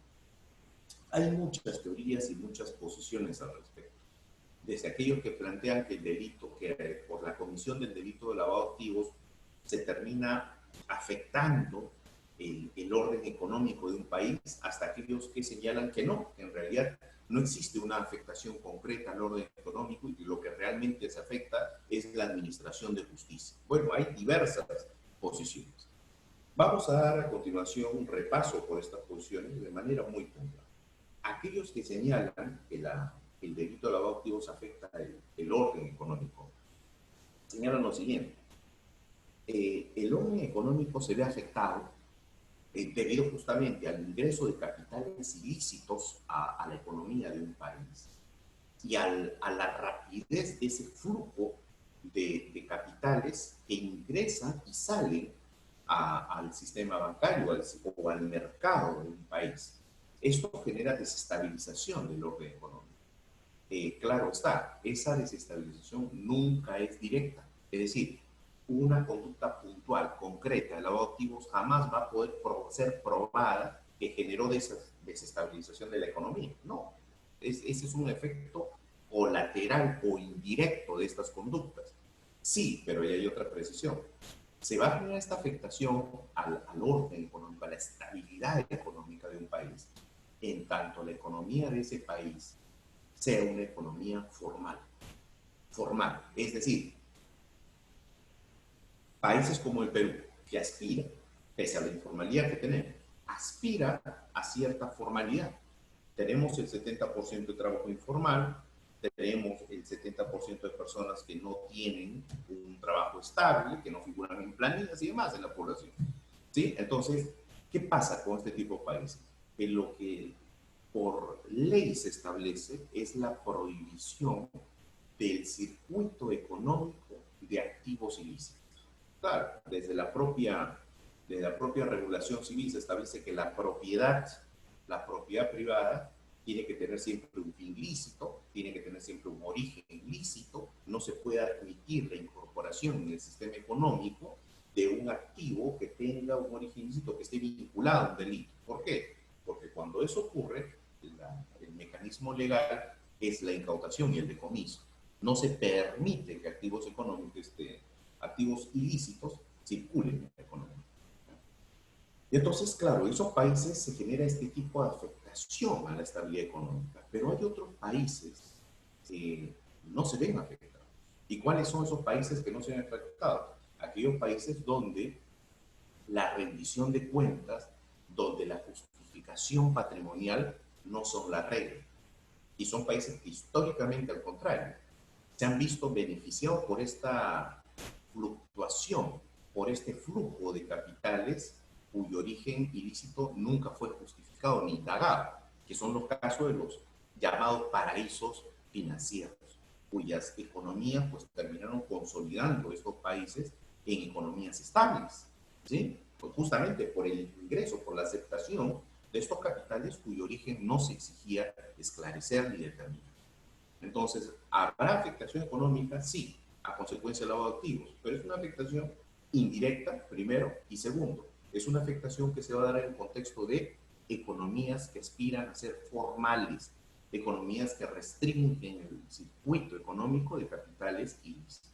Hay muchas teorías y muchas posiciones al respecto. Desde aquellos que plantean que el delito, que por la comisión del delito de lavado de activos se termina afectando el orden económico de un país, hasta aquellos que señalan que no, que en realidad no existe una afectación concreta al orden económico y que lo que realmente se afecta es la administración de justicia. Bueno, hay diversas posiciones. Vamos a dar a continuación un repaso por estas posiciones de manera muy puntual. Aquellos que señalan que el delito de lavado de activos afecta el orden económico, señalan lo siguiente. El orden económico se ve afectado debido justamente al ingreso de capitales ilícitos a la economía de un país y a la rapidez de ese flujo de capitales que ingresan y salen al sistema bancario o al mercado de un país. Esto genera desestabilización del orden económico. Claro está, esa desestabilización nunca es directa. Es decir, una conducta puntual, concreta, de lavado de activos jamás va a poder ser probada que generó desestabilización de la economía. No, ese es un efecto colateral o indirecto de estas conductas. Sí, pero ahí hay otra precisión. Se va a generar esta afectación al orden económico, a la estabilidad económica de un país, en tanto la economía de ese país sea una economía formal. Formal, es decir, países como el Perú, que aspira, pese a la informalidad que tenemos, aspira a cierta formalidad. Tenemos el 70% de trabajo informal, tenemos el 70% de personas que no tienen un trabajo estable, que no figuran en planillas y demás en la población. ¿Sí? Entonces, ¿qué pasa con este tipo de países? Que lo que por ley se establece es la prohibición del circuito económico de activos ilícitos. Claro, desde la propia regulación civil se establece que la propiedad privada, tiene que tener siempre un fin lícito, tiene que tener siempre un origen ilícito, no se puede admitir la incorporación en el sistema económico de un activo que tenga un origen ilícito, que esté vinculado a un delito. ¿Por qué? Porque cuando eso ocurre, el mecanismo legal es la incautación y el decomiso. No se permite que activos económicos, activos ilícitos, circulen en la economía. Y entonces, claro, en esos países se genera este tipo de afectación a la estabilidad económica, pero hay otros países que no se ven afectados. ¿Y cuáles son esos países que no se ven afectados? Aquellos países donde la rendición de cuentas, donde la justificación patrimonial no son la regla. Y son países que históricamente, al contrario, se han visto beneficiados por esta fluctuación, por este flujo de capitales cuyo origen ilícito nunca fue justificado ni indagado, que son los casos de los llamados paraísos financieros, cuyas economías pues terminaron consolidando estos países en economías estables, ¿sí? Pues justamente por el ingreso, por la aceptación de estos capitales cuyo origen no se exigía esclarecer ni determinar. Entonces, ¿habrá afectación económica? Sí, a consecuencia del lavado de activos, pero es una afectación indirecta, primero, y segundo, es una afectación que se va a dar en el contexto de economías que aspiran a ser formales, economías que restringen el circuito económico de capitales ilícitos.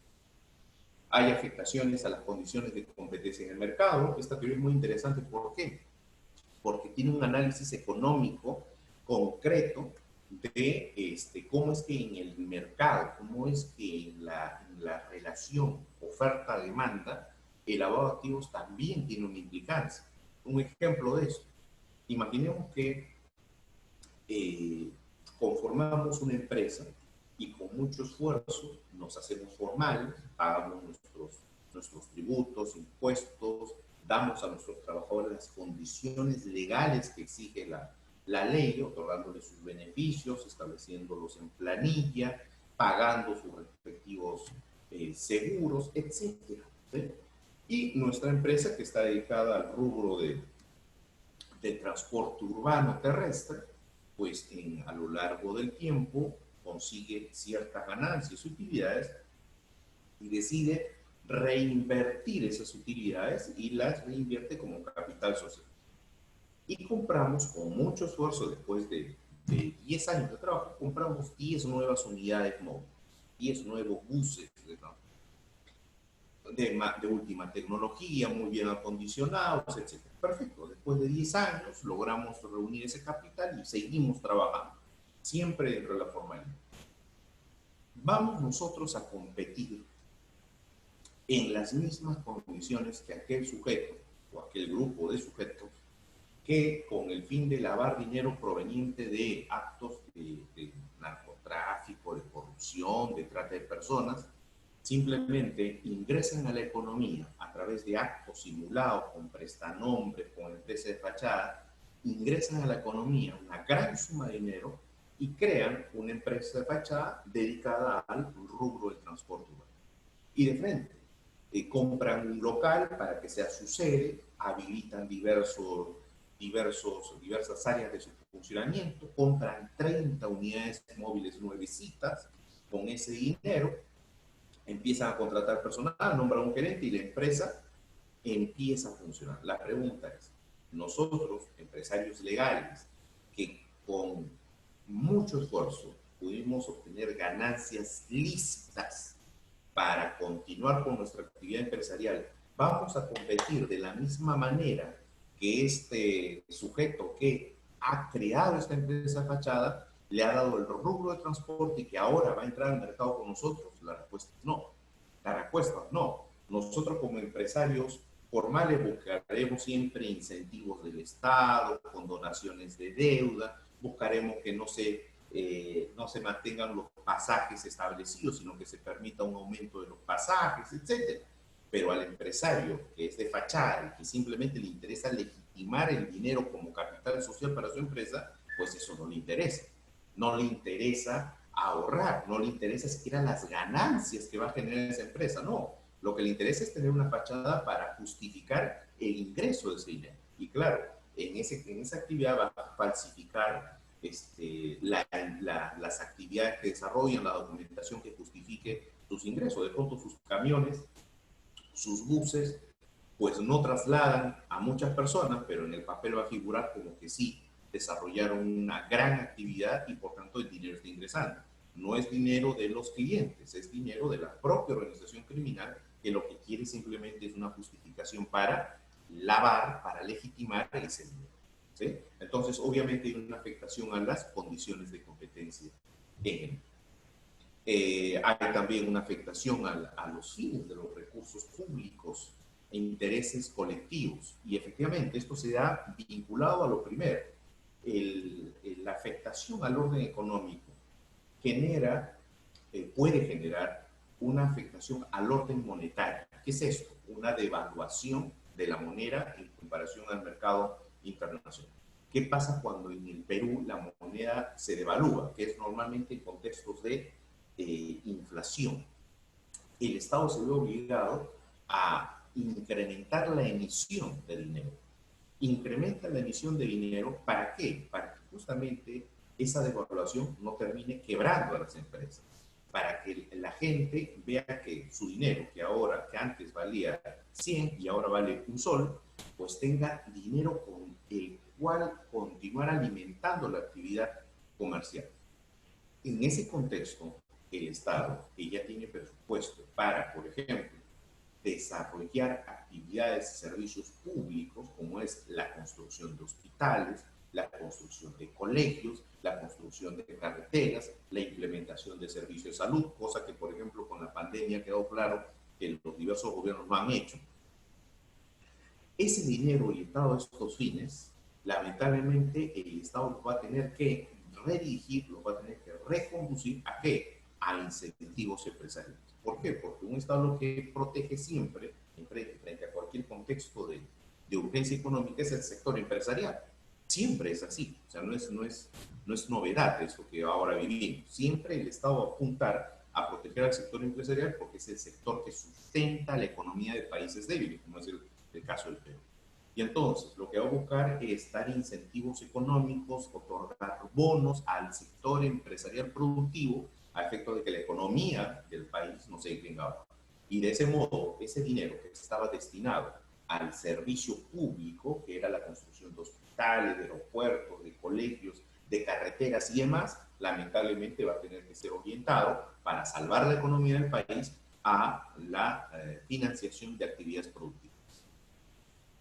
Hay afectaciones a las condiciones de competencia en el mercado. Esta teoría es muy interesante. ¿Por qué? Porque tiene un análisis económico concreto de cómo es que en el mercado, cómo es que en la relación oferta-demanda, el lavado de activos también tiene una implicancia. Un ejemplo de esto, imaginemos que eh, conformamos una empresa y con mucho esfuerzo nos hacemos formales, pagamos nuestros tributos, impuestos, damos a nuestros trabajadores las condiciones legales que exige la ley, otorgándoles sus beneficios, estableciéndolos en planilla, pagando sus respectivos seguros, etc. ¿Sí? Y nuestra empresa, que está dedicada al rubro del transporte urbano terrestre, pues a lo largo del tiempo consigue ciertas ganancias y utilidades y decide reinvertir esas utilidades y las reinvierte como capital social. Y compramos con mucho esfuerzo, después de 10 años de trabajo, compramos 10 nuevas unidades móviles, 10 nuevos buses de última tecnología, muy bien acondicionados, etc. Perfecto, después de 10 años logramos reunir ese capital y seguimos trabajando, siempre dentro de la formalidad. Vamos nosotros a competir en las mismas condiciones que aquel sujeto o aquel grupo de sujetos que con el fin de lavar dinero proveniente de actos de narcotráfico, de corrupción, de trata de personas, simplemente ingresan a la economía a través de actos simulados, con prestanombres, con empresas de fachada, ingresan a la economía una gran suma de dinero y crean una empresa de fachada dedicada al rubro del transporte urbano. Y de frente, compran un local para que sea su sede, habilitan diversas áreas de su funcionamiento, compran 30 unidades móviles nuevecitas con ese dinero, empiezan a contratar personal, nombran un gerente y la empresa empieza a funcionar. La pregunta es, nosotros, empresarios legales, que con mucho esfuerzo pudimos obtener ganancias lícitas para continuar con nuestra actividad empresarial, vamos a competir de la misma manera que este sujeto que ha creado esta empresa fachada le ha dado el rubro de transporte y que ahora va a entrar al mercado con nosotros. La respuesta es no. La respuesta es no. Nosotros como empresarios formales buscaremos siempre incentivos del Estado, con donaciones de deuda, buscaremos que no se mantengan los pasajes establecidos, sino que se permita un aumento de los pasajes, etc. Pero al empresario que es de fachada y que simplemente le interesa legitimar el dinero como capital social para su empresa, pues eso no le interesa. No le interesa ahorrar, no le interesa siquiera las ganancias que va a generar esa empresa, no. Lo que le interesa es tener una fachada para justificar el ingreso de ese dinero. Y claro, en esa actividad va a falsificar las actividades que desarrollan, la documentación que justifique sus ingresos. De pronto sus camiones, sus buses, pues no trasladan a muchas personas, pero en el papel va a figurar como que sí desarrollaron una gran actividad y por tanto el dinero está ingresando. No es dinero de los clientes, es dinero de la propia organización criminal que lo que quiere simplemente es una justificación para lavar, para legitimar ese dinero. ¿Sí? Entonces, obviamente hay una afectación a las condiciones de competencia en hay también una afectación a los fines de los recursos públicos e intereses colectivos. Y efectivamente esto se da vinculado a lo primero. La afectación al orden económico puede generar una afectación al orden monetario. ¿Qué es esto? Una devaluación de la moneda en comparación al mercado internacional. ¿Qué pasa cuando en el Perú la moneda se devalúa? Que es normalmente en contextos de inflación. El Estado se ve obligado a incrementar la emisión de dinero. Incrementa la emisión de dinero, ¿para qué? Para que justamente esa devaluación no termine quebrando a las empresas. Para que la gente vea que su dinero, que antes valía 100 y ahora vale un sol, pues tenga dinero con el cual continuar alimentando la actividad comercial. En ese contexto, el Estado, que ya tiene presupuesto para, por ejemplo, desarrollar actividades y servicios públicos, como es la construcción de hospitales, la construcción de colegios, la construcción de carreteras, la implementación de servicios de salud, cosa que, por ejemplo, con la pandemia ha quedado claro que los diversos gobiernos no han hecho. Ese dinero orientado a estos fines, lamentablemente, el Estado lo va a tener que redirigir, lo va a tener que reconducir ¿a qué? A incentivos empresariales. ¿Por qué? Porque un Estado lo que protege siempre, frente a cualquier contexto de urgencia económica, es el sector empresarial. Siempre es así. O sea, no es novedad eso que ahora vivimos. Siempre el Estado va a apuntar a proteger al sector empresarial porque es el sector que sustenta la economía de países débiles, como es el caso del Perú. Y entonces lo que va a buscar es dar incentivos económicos, otorgar bonos al sector empresarial productivo a efecto de que la economía del país no se detenga abajo. Y de ese modo, ese dinero que estaba destinado al servicio público, que era la construcción de hospitales, de aeropuertos, de colegios, de carreteras y demás, lamentablemente va a tener que ser orientado para salvar la economía del país a la financiación de actividades productivas.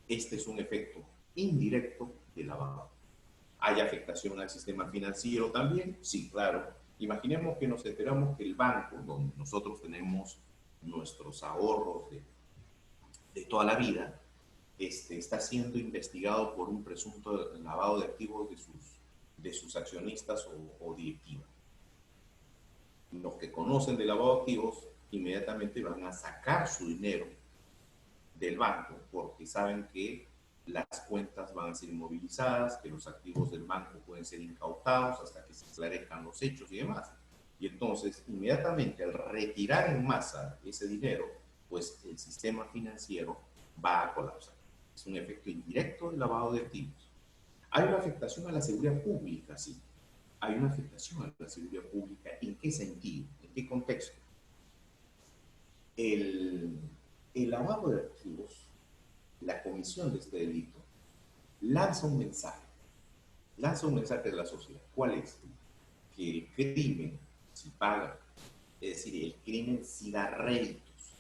Este es un efecto indirecto del lavado. ¿Hay afectación al sistema financiero también? Sí, claro. Imaginemos que nos enteramos que el banco, donde nosotros tenemos nuestros ahorros de toda la vida, está siendo investigado por un presunto lavado de activos de sus accionistas o directivas. Los que conocen de lavado de activos inmediatamente van a sacar su dinero del banco porque saben que las cuentas van a ser inmovilizadas, que los activos del banco pueden ser incautados hasta que se esclarezcan los hechos y demás. Y entonces, inmediatamente al retirar en masa ese dinero, pues el sistema financiero va a colapsar. Es un efecto indirecto del lavado de activos. Hay una afectación a la seguridad pública, sí. Hay una afectación a la seguridad pública. ¿En qué sentido? ¿En qué contexto? El, el lavado de activos, la comisión de este delito, lanza un mensaje de la sociedad. ¿Cuál es? Que el crimen, si paga, es decir, el crimen si da réditos,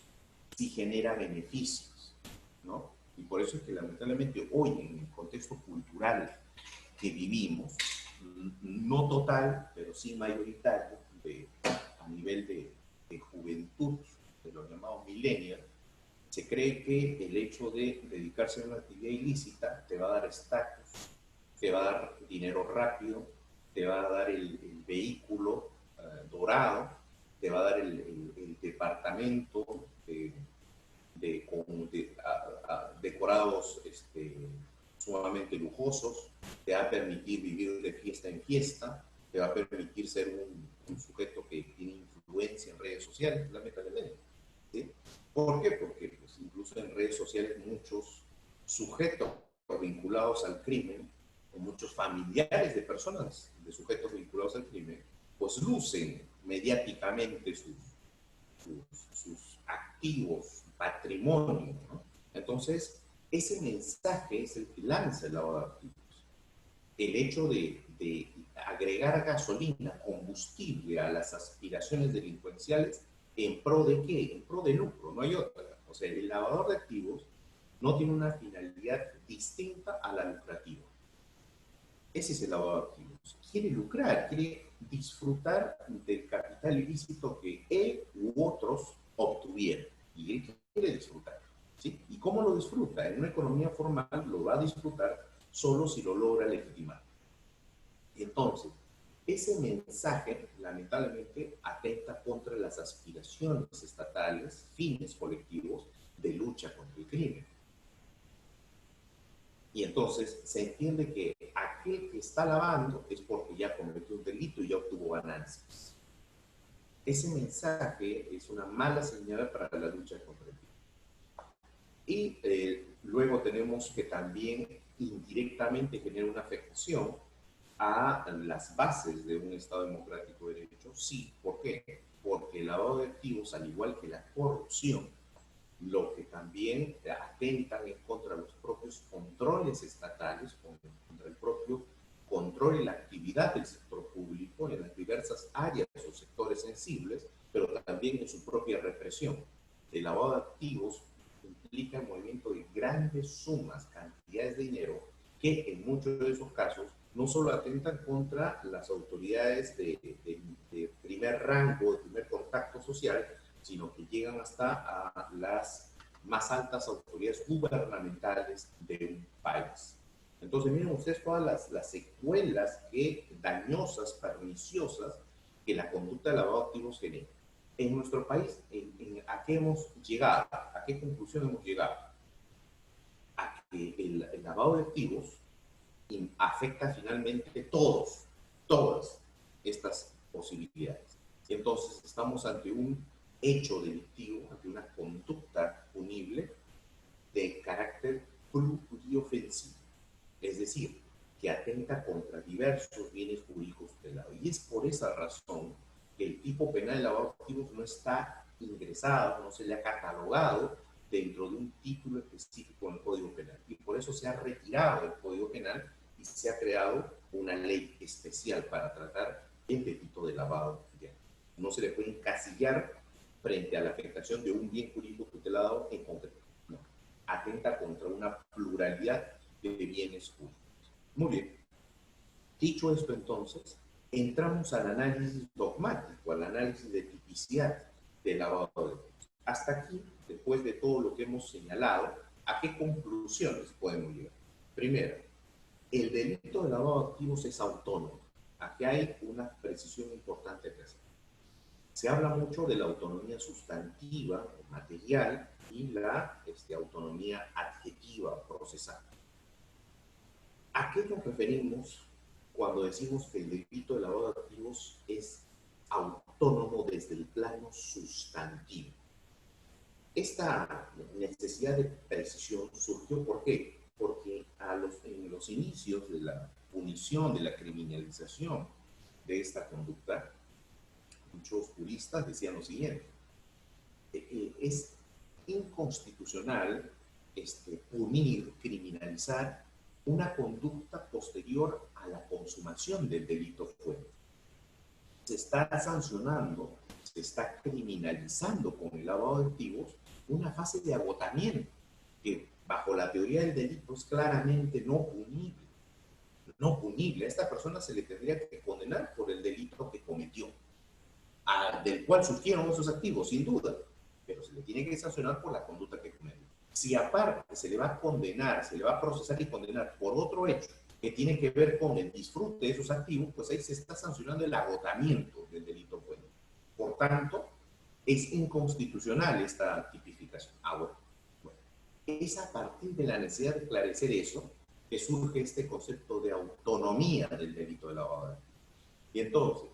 si genera beneficios, ¿no? Y por eso es que lamentablemente hoy, en el contexto cultural que vivimos, no total, pero sí mayoritario, a nivel de juventud, de los llamados millennials, se cree que el hecho de dedicarse a una actividad ilícita te va a dar estatus, te va a dar dinero rápido, te va a dar el vehículo dorado, te va a dar el departamento decorados sumamente lujosos, te va a permitir vivir de fiesta en fiesta, te va a permitir ser un sujeto que tiene influencia en redes sociales, lamentablemente. ¿Sí? ¿Por qué? Porque pues, incluso en redes sociales muchos sujetos vinculados al crimen, o muchos familiares de personas, de sujetos vinculados al crimen, pues lucen mediáticamente sus activos, su patrimonio, ¿no? Entonces, ese mensaje es el que lanza el lavado de activos. El hecho de agregar gasolina, combustible a las aspiraciones delincuenciales, ¿en pro de qué? En pro de lucro, no hay otra. O sea, el lavador de activos no tiene una finalidad distinta a la lucrativa. Ese es el lavado de activos. Quiere lucrar, quiere disfrutar del capital ilícito que él u otros obtuvieron. Y él quiere disfrutar. ¿Sí? ¿Y cómo lo disfruta? En una economía formal lo va a disfrutar solo si lo logra legitimar. Y entonces, ese mensaje, lamentablemente, atenta contra las aspiraciones estatales, fines colectivos de lucha contra el crimen. Y entonces se entiende que aquel que está lavando es porque ya cometió un delito y ya obtuvo ganancias. Ese mensaje es una mala señal para la lucha contra el crimen. Y luego tenemos que también indirectamente genera una afectación a las bases de un Estado democrático de derecho. Sí, ¿por qué? Porque el lavado de activos, al igual que la corrupción, lo que también atentan es contra los propios controles estatales, contra el propio control y la actividad del sector público en las diversas áreas o sectores sensibles, pero también en su propia represión. El lavado de activos implica el movimiento de grandes sumas, cantidades de dinero, que en muchos de esos casos no solo atentan contra las autoridades de primer rango, de primer contacto social, sino que llegan hasta a las más altas autoridades gubernamentales de un país. Entonces, miren ustedes todas las secuelas dañosas, perniciosas, que la conducta de lavado de activos genera. En nuestro país, ¿a qué hemos llegado? ¿A qué conclusión hemos llegado? A que el lavado de activos afecta finalmente todas estas posibilidades. Entonces, estamos ante un hecho delictivo, ante una conducta punible de carácter pluriofensivo, es decir, que atenta contra diversos bienes jurídicos tutelados. Y es por esa razón que el tipo penal de lavado de activos no está ingresado, no se le ha catalogado dentro de un título específico en el Código Penal. Y por eso se ha retirado del Código Penal y se ha creado una ley especial para tratar el delito de lavado de activos. No se le puede encasillar frente a la afectación de un bien jurídico tutelado en concreto. No. Atenta contra una pluralidad de bienes jurídicos. Muy bien. Dicho esto, entonces, entramos al análisis dogmático, al análisis de tipicidad del lavado de activos. Hasta aquí, después de todo lo que hemos señalado, ¿a qué conclusiones podemos llegar? Primero, el delito de lavado de activos es autónomo. Aquí hay una precisión importante que hacer. Se habla mucho de la autonomía sustantiva o material y la autonomía adjetiva o procesal. ¿A qué nos referimos cuando decimos que el delito de lavado de activos es autónomo desde el plano sustantivo? Esta necesidad de precisión surgió ¿por qué? Porque en los inicios de la punición, de la criminalización de esta conducta, muchos juristas decían lo siguiente: es inconstitucional punir, criminalizar una conducta posterior a la consumación del delito fuente. Se está sancionando, se está criminalizando con el lavado de activos una fase de agotamiento que bajo la teoría del delito es claramente no punible. No punible. A esta persona se le tendría que condenar por el delito que cometió, del cual surgieron esos activos, sin duda, pero se le tiene que sancionar por la conducta que cometió. Si aparte se le va a condenar, se le va a procesar y condenar por otro hecho que tiene que ver con el disfrute de esos activos, pues ahí se está sancionando el agotamiento del delito fuente. Por tanto, es inconstitucional esta tipificación. Bueno, es a partir de la necesidad de esclarecer eso que surge este concepto de autonomía del delito de lavado de activos. Y entonces,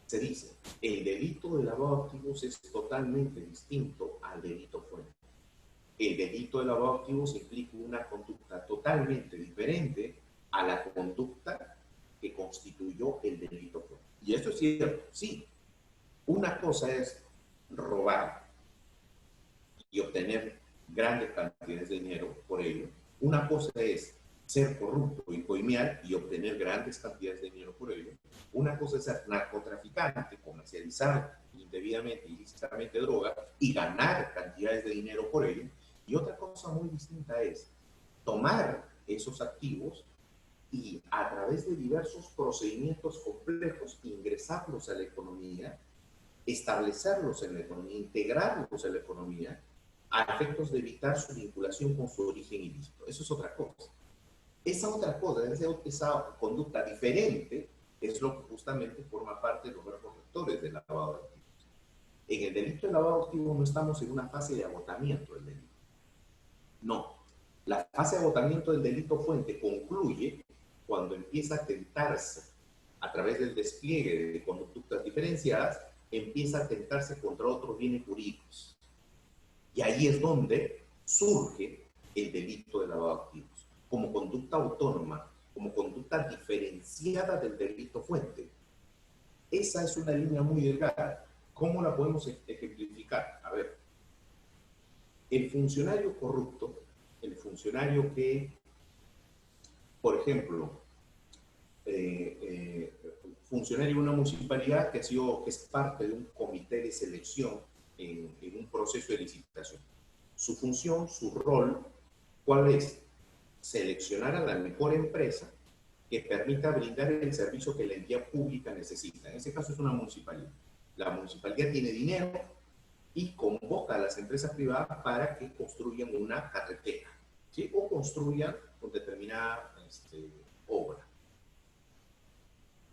se dice, el delito de lavado de activos es totalmente distinto al delito fuente. El delito de lavado de activos implica una conducta totalmente diferente a la conducta que constituyó el delito fuente. Y esto es cierto, sí. Una cosa es robar y obtener grandes cantidades de dinero por ello. Una cosa es ser corrupto y coimear y obtener grandes cantidades de dinero por ello. Una cosa es ser narcotraficante, comercializar indebidamente, ilícitamente droga y ganar cantidades de dinero por ello. Y otra cosa muy distinta es tomar esos activos y a través de diversos procedimientos complejos ingresarlos a la economía, establecerlos en la economía, integrarlos en la economía a efectos de evitar su vinculación con su origen ilícito. Eso es otra cosa. Esa otra cosa, esa conducta diferente, es lo que justamente forma parte de los verbos rectores del lavado de activos. En el delito de lavado de activos no estamos en una fase de agotamiento del delito. No. La fase de agotamiento del delito fuente concluye cuando empieza a tentarse, a través del despliegue de conductas diferenciadas, empieza a tentarse contra otros bienes jurídicos. Y ahí es donde surge el delito de lavado de activos, como conducta autónoma, como conducta diferenciada del delito fuente. Esa es una línea muy delgada. ¿Cómo la podemos ejemplificar? A ver, el funcionario corrupto, el funcionario que, por ejemplo, funcionario de una municipalidad que es parte de un comité de selección en un proceso de licitación. Su función, su rol, ¿cuál es? Seleccionar a la mejor empresa que permita brindar el servicio que la entidad pública necesita. En ese caso es una municipalidad. La municipalidad tiene dinero y convoca a las empresas privadas para que construyan una carretera, ¿sí? O construyan con determinada obra.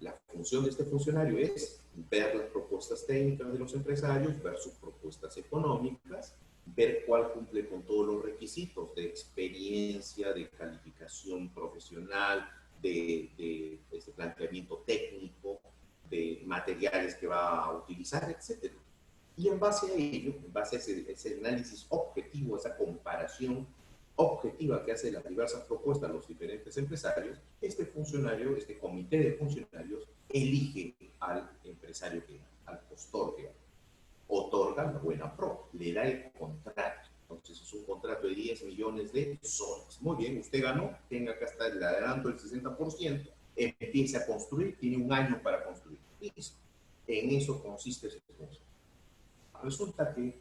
La función de este funcionario es ver las propuestas técnicas de los empresarios, ver sus propuestas económicas, ver cuál cumple con todos los requisitos de experiencia, de calificación profesional, de planteamiento técnico, de materiales que va a utilizar, etc. Y en base a ello, en base a ese análisis objetivo, esa comparación objetiva que hace las diversas propuestas a los diferentes empresarios, este funcionario, este comité de funcionarios, elige al empresario que al postor que otorga la buena pro, le da el contrato. Entonces es un contrato de 10 millones de soles. Muy bien, usted ganó, tenga que hasta el adelanto del 60%, empiece a construir, tiene un año para construir. Listo. En eso consiste ese funcionario. Resulta que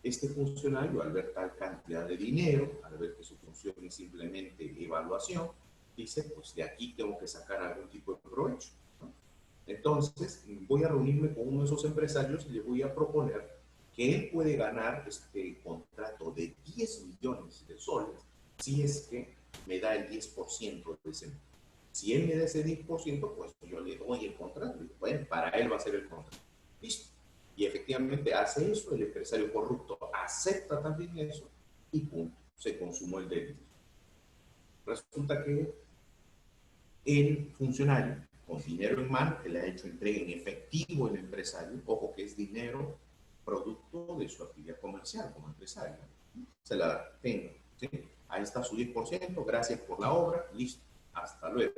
este funcionario, al ver tal cantidad de dinero, al ver que su función es simplemente evaluación, dice, pues de aquí tengo que sacar algún tipo de provecho, ¿no? Entonces, voy a reunirme con uno de esos empresarios y le voy a proponer que él puede ganar este contrato de 10 millones de soles si es que me da el 10% de ese. Si él me da ese 10%, pues yo le doy el contrato. Bueno, para él va a ser el contrato. Listo. Y efectivamente hace eso, el empresario corrupto acepta también eso y pum, se consumó el delito. Resulta que el funcionario con dinero en mano, que le ha hecho entrega en efectivo el empresario, ojo que es dinero producto de su actividad comercial como empresario, se la tengo, ¿sí? Ahí está su 10%, gracias por la obra, listo, hasta luego.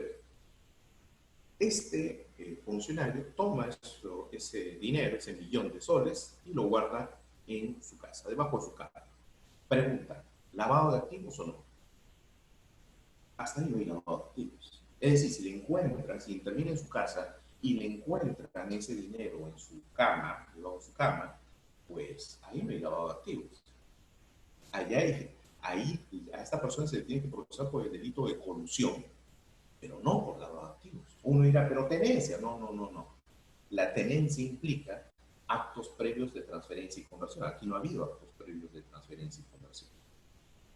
Este funcionario toma ese dinero, ese millón de soles, y lo guarda en su casa, debajo de su cama. Pregunta, ¿lavado de activos o no? Hasta ahí no hay lavado de activos. Es decir, si le encuentran, si interviene en su casa y le encuentran ese dinero en su cama, debajo de su cama, pues ahí no hay lavado de activos. Ahí a esta persona se le tiene que procesar por el delito de colusión, pero no por lavado de activos. Uno dirá, pero tenencia. No, no, no, no. La tenencia implica actos previos de transferencia y conversión. Aquí no ha habido actos previos de transferencia y conversión.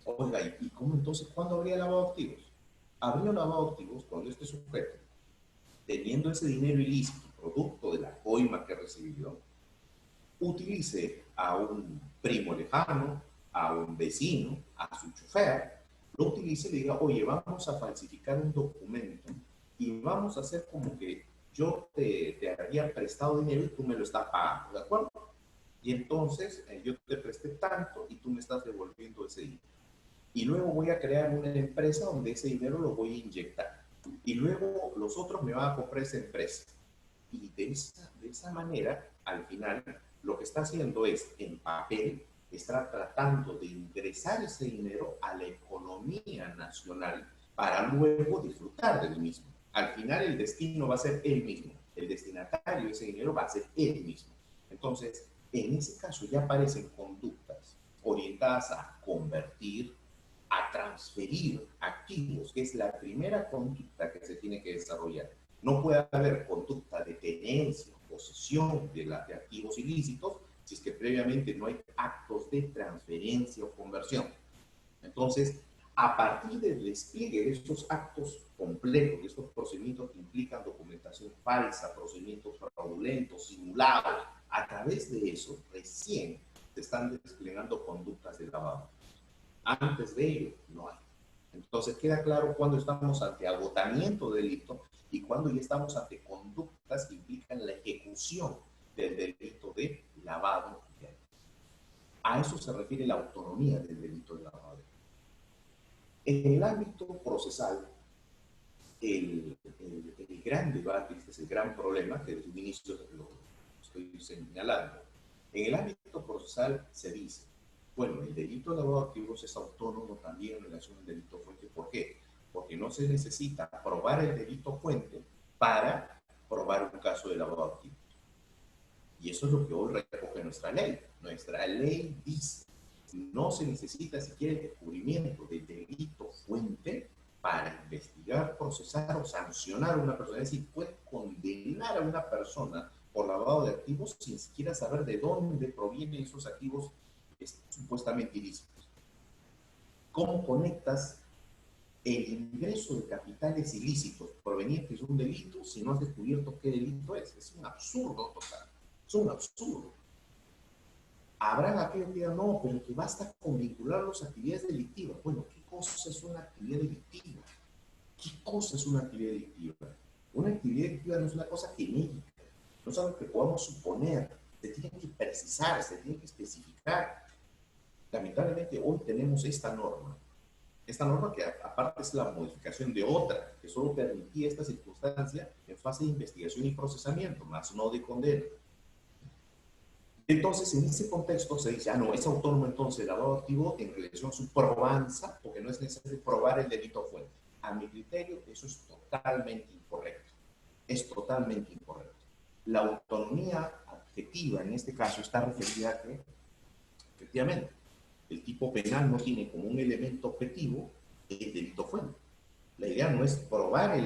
Oiga, ¿y cómo entonces cuándo habría lavado de activos? Habría lavado de activos cuando este sujeto, teniendo ese dinero ilícito, producto de la coima que recibió, utilice a un primo lejano, a un vecino, a su chofer, lo utilice y le diga, oye, vamos a falsificar un documento y vamos a hacer como que yo te había prestado dinero y tú me lo estás pagando, ¿de acuerdo? Y entonces yo te presté tanto y tú me estás devolviendo ese dinero. Y luego voy a crear una empresa donde ese dinero lo voy a inyectar. Y luego los otros me van a comprar esa empresa. Y de esa manera, al final, lo que está haciendo es, en papel, está tratando de ingresar ese dinero a la economía nacional para luego disfrutar del mismo. Al final, el destino va a ser él mismo. El destinatario de ese dinero va a ser él mismo. Entonces, en ese caso ya aparecen conductas orientadas a convertir, a transferir activos, que es la primera conducta que se tiene que desarrollar. No puede haber conducta de tenencia, posesión de activos ilícitos, si es que previamente no hay actos de transferencia o conversión. Entonces, a partir del despliegue de estos actos complejos, de estos procedimientos que implican documentación falsa, procedimientos fraudulentos, simulados, a través de eso, recién se están desplegando conductas de lavado. Antes de ello, no hay. Entonces queda claro cuando estamos ante agotamiento del delito y cuando ya estamos ante conductas que implican la ejecución del delito de lavado de activos. A eso se refiere la autonomía del delito de lavado de activos. En el ámbito procesal, el gran debate, este es el gran problema que desde un inicio lo estoy señalando. En el ámbito procesal se dice, bueno, el delito de lavado de activos es autónomo también en relación al delito fuente. ¿Por qué? Porque no se necesita probar el delito fuente para probar un caso de lavado de activos. Y eso es lo que hoy recoge nuestra ley. Nuestra ley dice, no se necesita siquiera el descubrimiento del delito fuente para investigar, procesar o sancionar a una persona. Es decir, puede condenar a una persona por lavado de activos sin siquiera saber de dónde provienen esos activos supuestamente ilícitos. ¿Cómo conectas el ingreso de capitales ilícitos provenientes de un delito si no has descubierto qué delito es? Es un absurdo total. Es un absurdo. Habrán aquellos que digan, no, pero que basta con vincular las actividades delictivas. Bueno, ¿qué cosa es una actividad delictiva? ¿Qué cosa es una actividad delictiva? Una actividad delictiva no es una cosa genérica, no es algo que podamos suponer, se tiene que precisar, se tiene que especificar. Lamentablemente hoy tenemos esta norma que aparte es la modificación de otra, que solo permitía esta circunstancia en fase de investigación y procesamiento, más no de condena. Entonces, en ese contexto se dice, no, es autónomo entonces el lavado activo en relación a su probanza, porque no es necesario probar el delito fuente. A mi criterio, eso es totalmente incorrecto. Es totalmente incorrecto. La autonomía adjetiva en este caso está referida a que, efectivamente, el tipo penal no tiene como un elemento objetivo el delito fuente. La idea no es probar el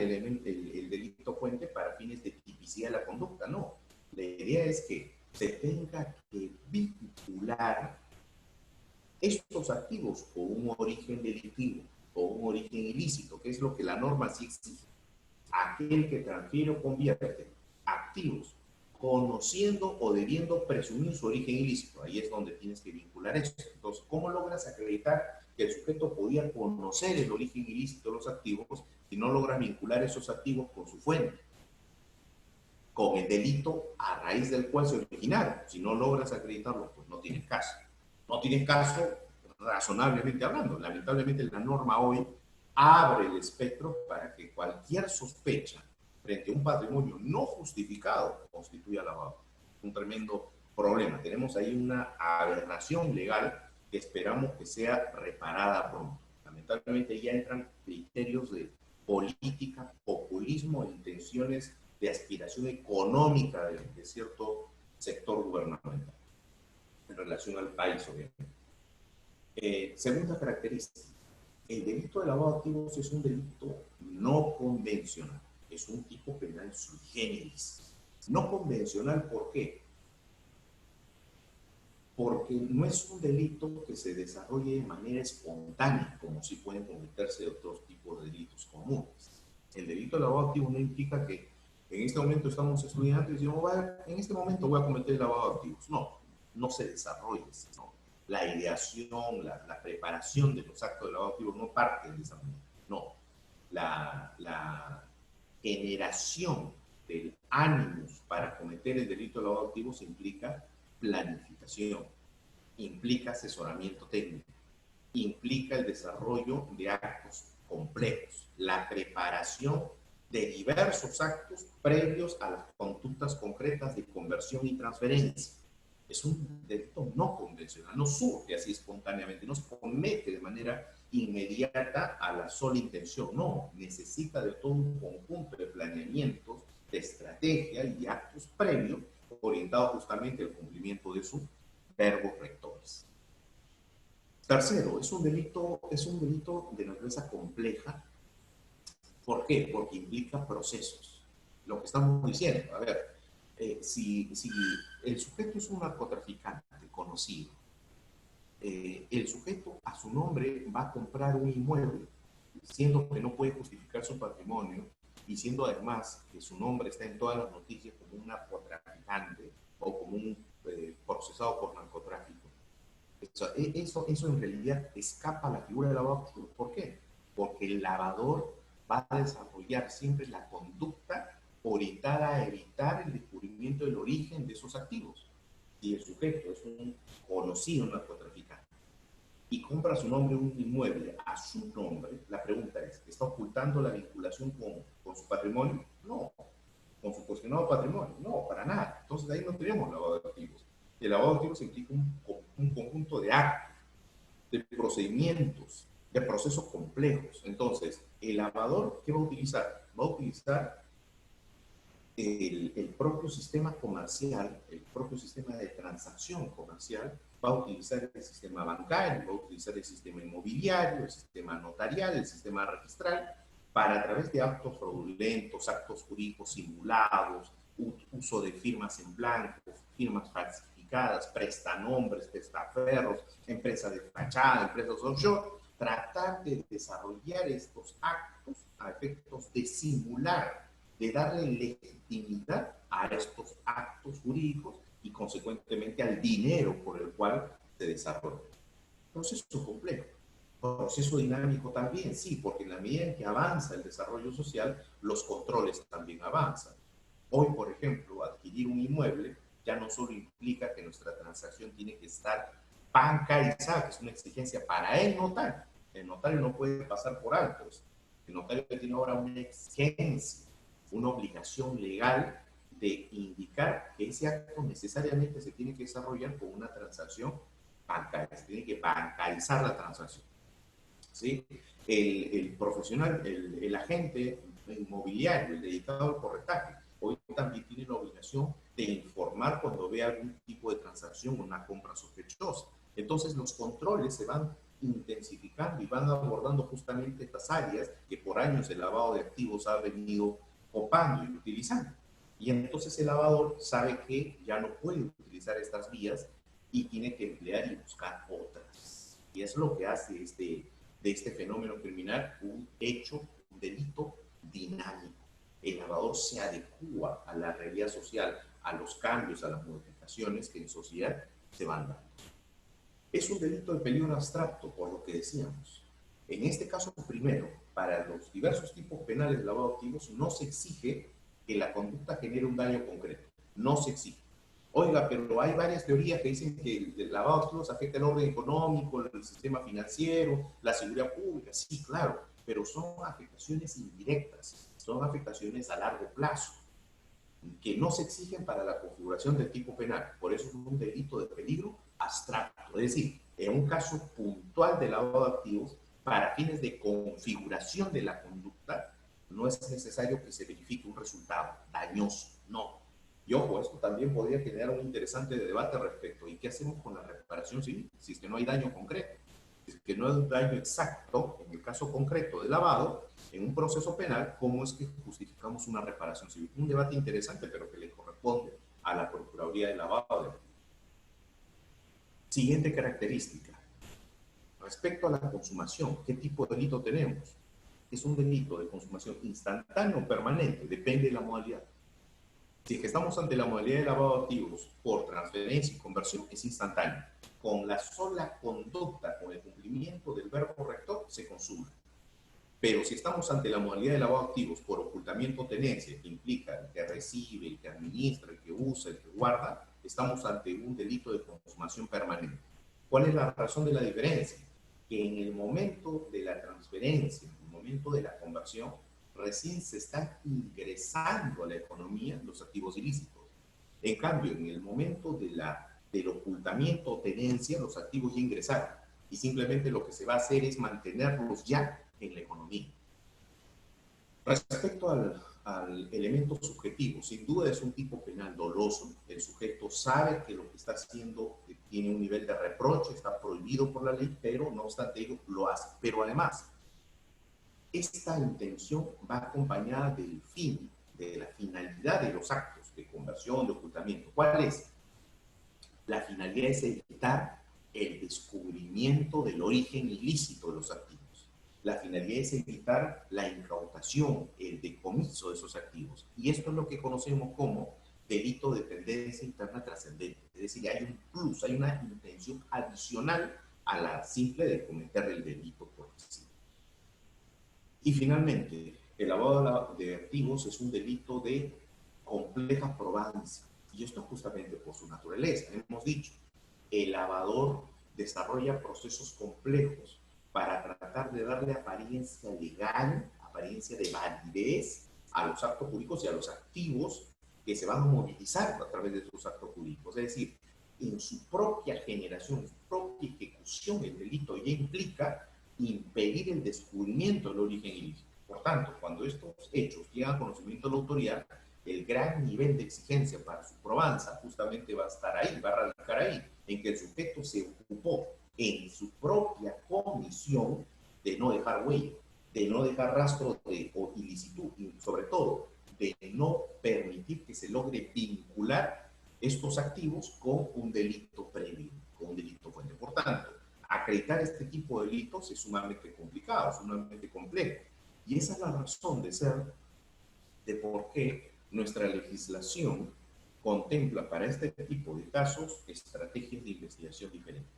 delito fuente para fines de tipicidad de la conducta, no. La idea es que se tenga que vincular estos activos con un origen delictivo o un origen ilícito, que es lo que la norma sí exige. Aquel que transfiere o convierte activos conociendo o debiendo presumir su origen ilícito. Ahí es donde tienes que vincular eso. Entonces, ¿cómo logras acreditar que el sujeto podía conocer el origen ilícito de los activos si no logra vincular esos activos con su fuente, con el delito a raíz del cual se originaron? Si no logras acreditarlo, pues no tienes caso. No tienes caso razonablemente hablando. Lamentablemente la norma hoy abre el espectro para que cualquier sospecha frente a un patrimonio no justificado constituya lavado. Un tremendo problema. Tenemos ahí una aberración legal que esperamos que sea reparada pronto. Lamentablemente ya entran criterios de política, populismo e intenciones de aspiración económica de cierto sector gubernamental en relación al país, obviamente. Segunda característica, el delito de lavado de activos es un delito no convencional, es un tipo penal sui generis. No convencional, ¿por qué? Porque no es un delito que se desarrolle de manera espontánea, como si pueden cometerse otros tipos de delitos comunes. El delito de lavado de activos no implica que en este momento estamos estudiantes y decimos, en este momento voy a cometer el lavado de activos. No, no se desarrolla, ¿no? La ideación, la preparación de los actos de lavado de activos no parte de esa manera. No, la generación del ánimos para cometer el delito de lavado de activos implica planificación, implica asesoramiento técnico, implica el desarrollo de actos complejos, la preparación de diversos actos previos a las conductas concretas de conversión y transferencia. Es un delito no convencional, no surge así espontáneamente, no se comete de manera inmediata a la sola intención, no, necesita de todo un conjunto de planeamientos, de estrategia y actos previos orientados justamente al cumplimiento de sus verbos rectores. Tercero, es un delito de naturaleza compleja. ¿Por qué? Porque implica procesos. Lo que estamos diciendo, a ver, si el sujeto es un narcotraficante conocido, el sujeto a su nombre va a comprar un inmueble, siendo que no puede justificar su patrimonio y siendo además que su nombre está en todas las noticias como un narcotraficante o como un procesado por narcotráfico. Eso en realidad escapa a la figura del lavador. ¿Por qué? Porque el lavador va a desarrollar siempre la conducta orientada a evitar el descubrimiento del origen de esos activos. Si el sujeto es un conocido narcotraficante y compra a su nombre un inmueble a su nombre, la pregunta es, ¿está ocultando la vinculación con su patrimonio? No. ¿Con su cuestionado patrimonio? No, para nada. Entonces ahí no tenemos lavado de activos. El lavado de activos implica un conjunto de actos, de procedimientos, de procesos complejos. Entonces, el lavador, ¿qué va a utilizar? Va a utilizar el propio sistema comercial, el propio sistema de transacción comercial, va a utilizar el sistema bancario, va a utilizar el sistema inmobiliario, el sistema notarial, el sistema registral, para a través de actos fraudulentos, actos jurídicos simulados, uso de firmas en blanco, firmas falsificadas, prestanombres, testaferros, empresas de fachada, empresas offshore, tratar de desarrollar estos actos a efectos de simular, de darle legitimidad a estos actos jurídicos y consecuentemente al dinero por el cual se desarrolla. Proceso complejo. Proceso dinámico también, sí, porque en la medida en que avanza el desarrollo social, los controles también avanzan. Hoy, por ejemplo, adquirir un inmueble ya no solo implica que nuestra transacción tiene que estar bancarizada, que es una exigencia para el notario. El notario no puede pasar por altos. El notario tiene ahora una exigencia, una obligación legal de indicar que ese acto necesariamente se tiene que desarrollar con una transacción bancaria. Se tiene que bancarizar la transacción. ¿Sí? El profesional, el agente inmobiliario, el dedicado al corretaje, hoy también tiene la obligación de informar cuando ve algún tipo de transacción o una compra sospechosa. Entonces los controles se van intensificando y van abordando justamente estas áreas que por años el lavado de activos ha venido copando y utilizando. Y entonces el lavador sabe que ya no puede utilizar estas vías y tiene que emplear y buscar otras. Y es lo que hace de este fenómeno criminal un hecho, un delito dinámico. El lavador se adecua a la realidad social, a los cambios, a las modificaciones que en sociedad se van dando. Es un delito de peligro abstracto, por lo que decíamos. En este caso primero, para los diversos tipos penales de lavado de activos, no se exige que la conducta genere un daño concreto. No se exige. Oiga, pero hay varias teorías que dicen que el lavado de activos afecta el orden económico, el sistema financiero, la seguridad pública. Sí, claro, pero son afectaciones indirectas, son afectaciones a largo plazo, que no se exigen para la configuración del tipo penal. Por eso es un delito de peligro abstracto. Es decir, en un caso puntual de lavado de activos, para fines de configuración de la conducta, no es necesario que se verifique un resultado dañoso, no. Y ojo, esto también podría generar un interesante debate respecto. ¿Y qué hacemos con la reparación civil? Si es que no hay daño concreto, si es que no hay un daño exacto, en el caso concreto de lavado, en un proceso penal, ¿cómo es que justificamos una reparación civil? Un debate interesante, pero que le corresponde a la Procuraduría de Lavado. Siguiente característica. Respecto a la consumación, ¿qué tipo de delito tenemos? Es un delito de consumación instantáneo o permanente, depende de la modalidad. Si es que estamos ante la modalidad de lavado de activos por transferencia y conversión, es instantáneo. Con la sola conducta, con el cumplimiento del verbo rector, se consuma. Pero si estamos ante la modalidad de lavado de activos por ocultamiento o tenencia, que implica el que recibe, el que administra, el que usa, el que guarda, estamos ante un delito de consumación permanente. ¿Cuál es la razón de la diferencia? Que en el momento de la transferencia, en el momento de la conversión, recién se están ingresando a la economía los activos ilícitos. En cambio, en el momento del ocultamiento o tenencia, los activos ya ingresaron. Y simplemente lo que se va a hacer es mantenerlos ya en la economía. Respecto al elemento subjetivo, sin duda es un tipo penal doloso. El sujeto sabe que lo que está haciendo tiene un nivel de reproche, está prohibido por la ley, pero no obstante ello lo hace. Pero además, esta intención va acompañada del fin, de la finalidad de los actos de conversión, de ocultamiento. ¿Cuál es? La finalidad es evitar el descubrimiento del origen ilícito de los activos. La finalidad es evitar la incautación, el decomiso de esos activos. Y esto es lo que conocemos como delito de tendencia interna trascendente. Es decir, hay un plus, hay una intención adicional a la simple de cometer el delito por sí. Y finalmente, el lavado de activos es un delito de compleja probancia. Y esto justamente por su naturaleza. Hemos dicho, el lavador desarrolla procesos complejos para tratar de darle apariencia legal, apariencia de validez a los actos jurídicos y a los activos que se van a movilizar a través de esos actos jurídicos. Es decir, en su propia generación, en su propia ejecución, el delito ya implica impedir el descubrimiento del origen ilícito. Por tanto, cuando estos hechos llegan a conocimiento de la autoridad, el gran nivel de exigencia para su probanza justamente va a estar ahí, va a radicar ahí, en que el sujeto se ocupó en su propia comisión de no dejar huella, de no dejar rastro de ilicitud y sobre todo de no permitir que se logre vincular estos activos con un delito previo, con un delito fuente. Por tanto, acreditar este tipo de delitos es sumamente complicado, sumamente complejo. Y esa es la razón de ser de por qué nuestra legislación contempla para este tipo de casos estrategias de investigación diferentes.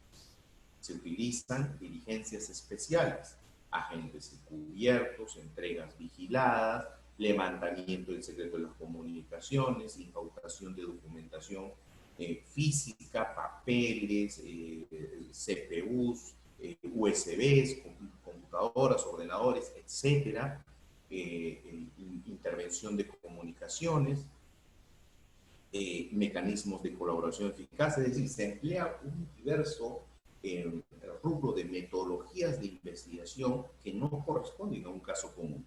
Se utilizan diligencias especiales, agentes encubiertos, entregas vigiladas, levantamiento del secreto de las comunicaciones, incautación de documentación física, papeles, CPUs, USBs, computadoras, ordenadores, etcétera, intervención de comunicaciones, mecanismos de colaboración eficaz, es decir, se emplea un diverso rubro de metodologías de investigación que no corresponden a un caso común.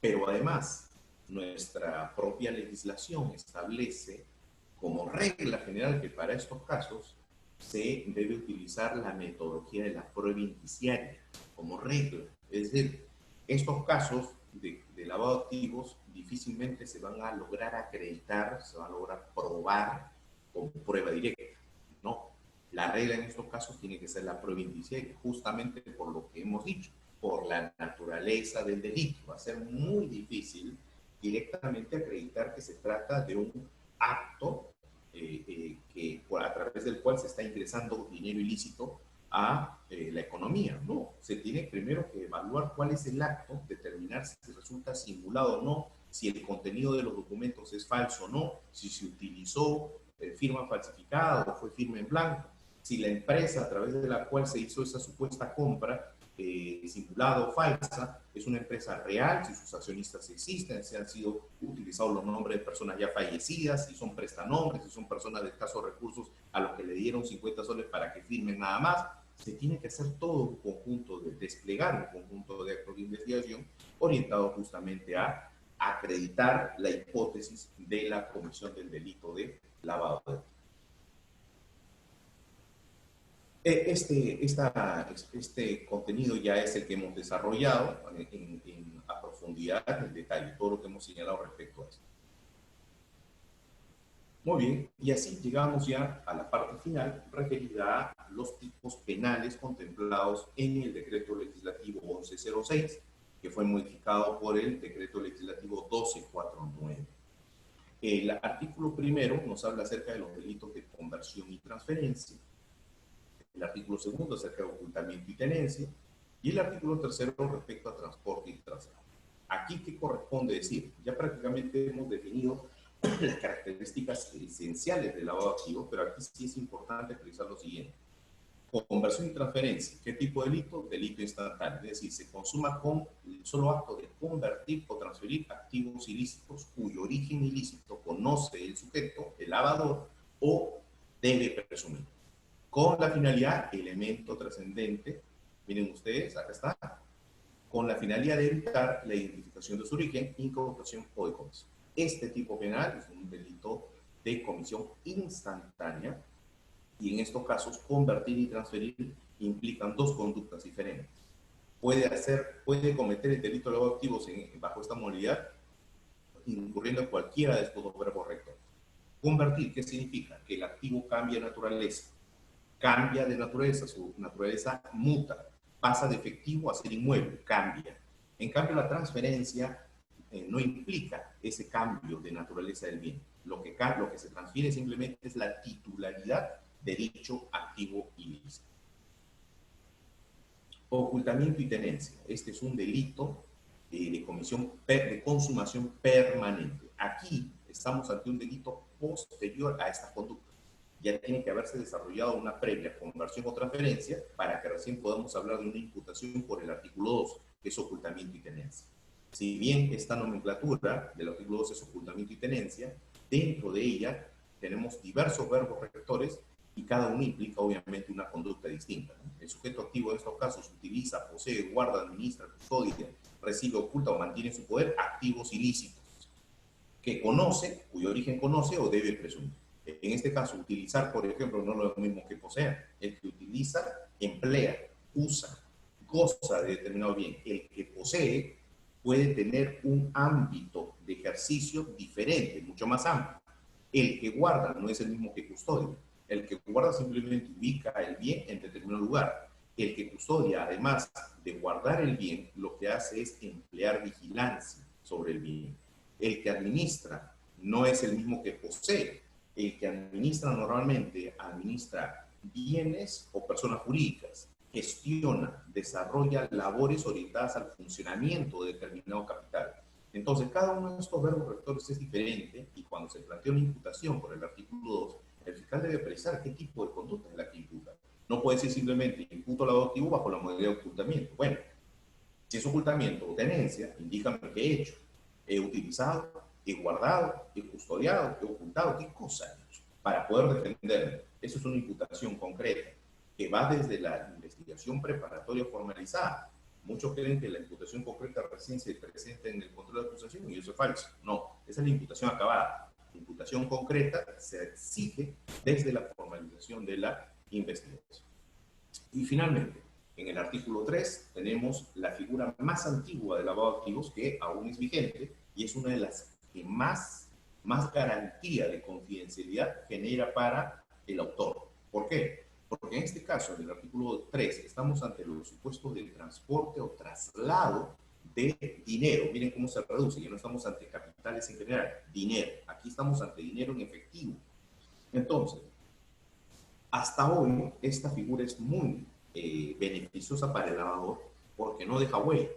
Pero además, nuestra propia legislación establece como regla general que para estos casos se debe utilizar la metodología de la prueba indiciaria como regla. Es decir, estos casos de lavado de activos difícilmente se van a lograr acreditar, se van a lograr probar con prueba directa. No, la regla en estos casos tiene que ser la prueba indiciaria, justamente por lo que hemos dicho, por la naturaleza del delito. Va a ser muy difícil directamente acreditar que se trata de un acto a través del cual se está ingresando dinero ilícito a la economía. No, se tiene primero que evaluar cuál es el acto, determinar si resulta simulado o no, si el contenido de los documentos es falso o no, si se utilizó firma falsificada o fue firma en blanco, si la empresa a través de la cual se hizo esa supuesta compra simulada o falsa es una empresa real, si sus accionistas existen, si han sido utilizados los nombres de personas ya fallecidas, si son prestanombres, si son personas de escasos recursos a los que le dieron 50 soles para que firmen nada más. Se tiene que hacer todo un conjunto de desplegar un conjunto de actos de investigación orientado justamente a acreditar la hipótesis de la comisión del delito de lavado de dinero. Este contenido ya es el que hemos desarrollado a profundidad, en detalle, todo lo que hemos señalado respecto a esto. Muy bien, y así llegamos ya a la parte final referida a los tipos penales contemplados en el decreto legislativo 1106, que fue modificado por el decreto legislativo 1249. El artículo primero nos habla acerca de los delitos de conversión y transferencia. El artículo segundo acerca de ocultamiento y tenencia, y el artículo tercero respecto a transporte y traslado. Aquí, ¿qué corresponde decir? Ya prácticamente hemos definido las características esenciales del lavado de activos, pero aquí sí es importante precisar lo siguiente. Conversión y transferencia, ¿qué tipo de delito? Delito instantáneo, es decir, se consuma con el solo acto de convertir o transferir activos ilícitos cuyo origen ilícito conoce el sujeto, el lavador, o debe presumir. Con la finalidad, elemento trascendente, miren ustedes, acá está, con la finalidad de evitar la identificación de su origen, incautación o decomisión. Este tipo penal es un delito de comisión instantánea y en estos casos convertir y transferir implican dos conductas diferentes. Puede cometer el delito de lavado de activos bajo esta modalidad incurriendo en cualquiera de estos dos verbos rectores. Convertir, ¿qué significa? Que el activo cambia de naturaleza. Cambia de naturaleza, su naturaleza muta, pasa de efectivo a ser inmueble, cambia. En cambio, la transferencia no implica ese cambio de naturaleza del bien. Lo que se transfiere simplemente es la titularidad de dicho activo ilícito. Ocultamiento y tenencia. Este es un delito de consumación permanente. Aquí estamos ante un delito posterior a esta conducta. Ya tiene que haberse desarrollado una previa conversión o transferencia para que recién podamos hablar de una imputación por el artículo 2, que es ocultamiento y tenencia. Si bien esta nomenclatura del artículo 2 es ocultamiento y tenencia, dentro de ella tenemos diversos verbos rectores y cada uno implica obviamente una conducta distinta, ¿no? El sujeto activo en estos casos utiliza, posee, guarda, administra, custodia, recibe, oculta o mantiene en su poder activos ilícitos que conoce, cuyo origen conoce o debe presumir. En este caso, utilizar, por ejemplo, no es lo mismo que poseer. El que utiliza, emplea, usa, goza de determinado bien. El que posee puede tener un ámbito de ejercicio diferente, mucho más amplio. El que guarda no es el mismo que custodia. El que guarda simplemente ubica el bien en determinado lugar. El que custodia, además de guardar el bien, lo que hace es emplear vigilancia sobre el bien. El que administra no es el mismo que posee. El que administra normalmente administra bienes o personas jurídicas, gestiona, desarrolla labores orientadas al funcionamiento de determinado capital. Entonces, cada uno de estos verbos rectores es diferente y cuando se plantea una imputación por el artículo 2, el fiscal debe precisar qué tipo de conducta es la que imputa. No puede decir simplemente imputo lavado activo bajo la modalidad de ocultamiento. Bueno, si es ocultamiento o tenencia, indícame qué he hecho. He utilizado, he guardado, he custodiado, he ocultado, qué cosa he hecho para poder defenderme. Eso es una imputación concreta que va desde la investigación preparatoria formalizada. Muchos creen que la imputación concreta recién se presenta en el control de acusación y eso es falso. No, esa es la imputación acabada. La imputación concreta se exige desde la formalización de la investigación. Y finalmente, en el artículo 3 tenemos la figura más antigua de lavado de activos que aún es vigente y es una de las que más garantía de confidencialidad genera para el autor. ¿Por qué? Porque en este caso, en el artículo 3, estamos ante los supuestos del transporte o traslado de dinero. Miren cómo se reduce. Ya no estamos ante capitales en general, dinero. Aquí estamos ante dinero en efectivo. Entonces, hasta hoy, esta figura es muy beneficiosa para el lavador porque no deja huella.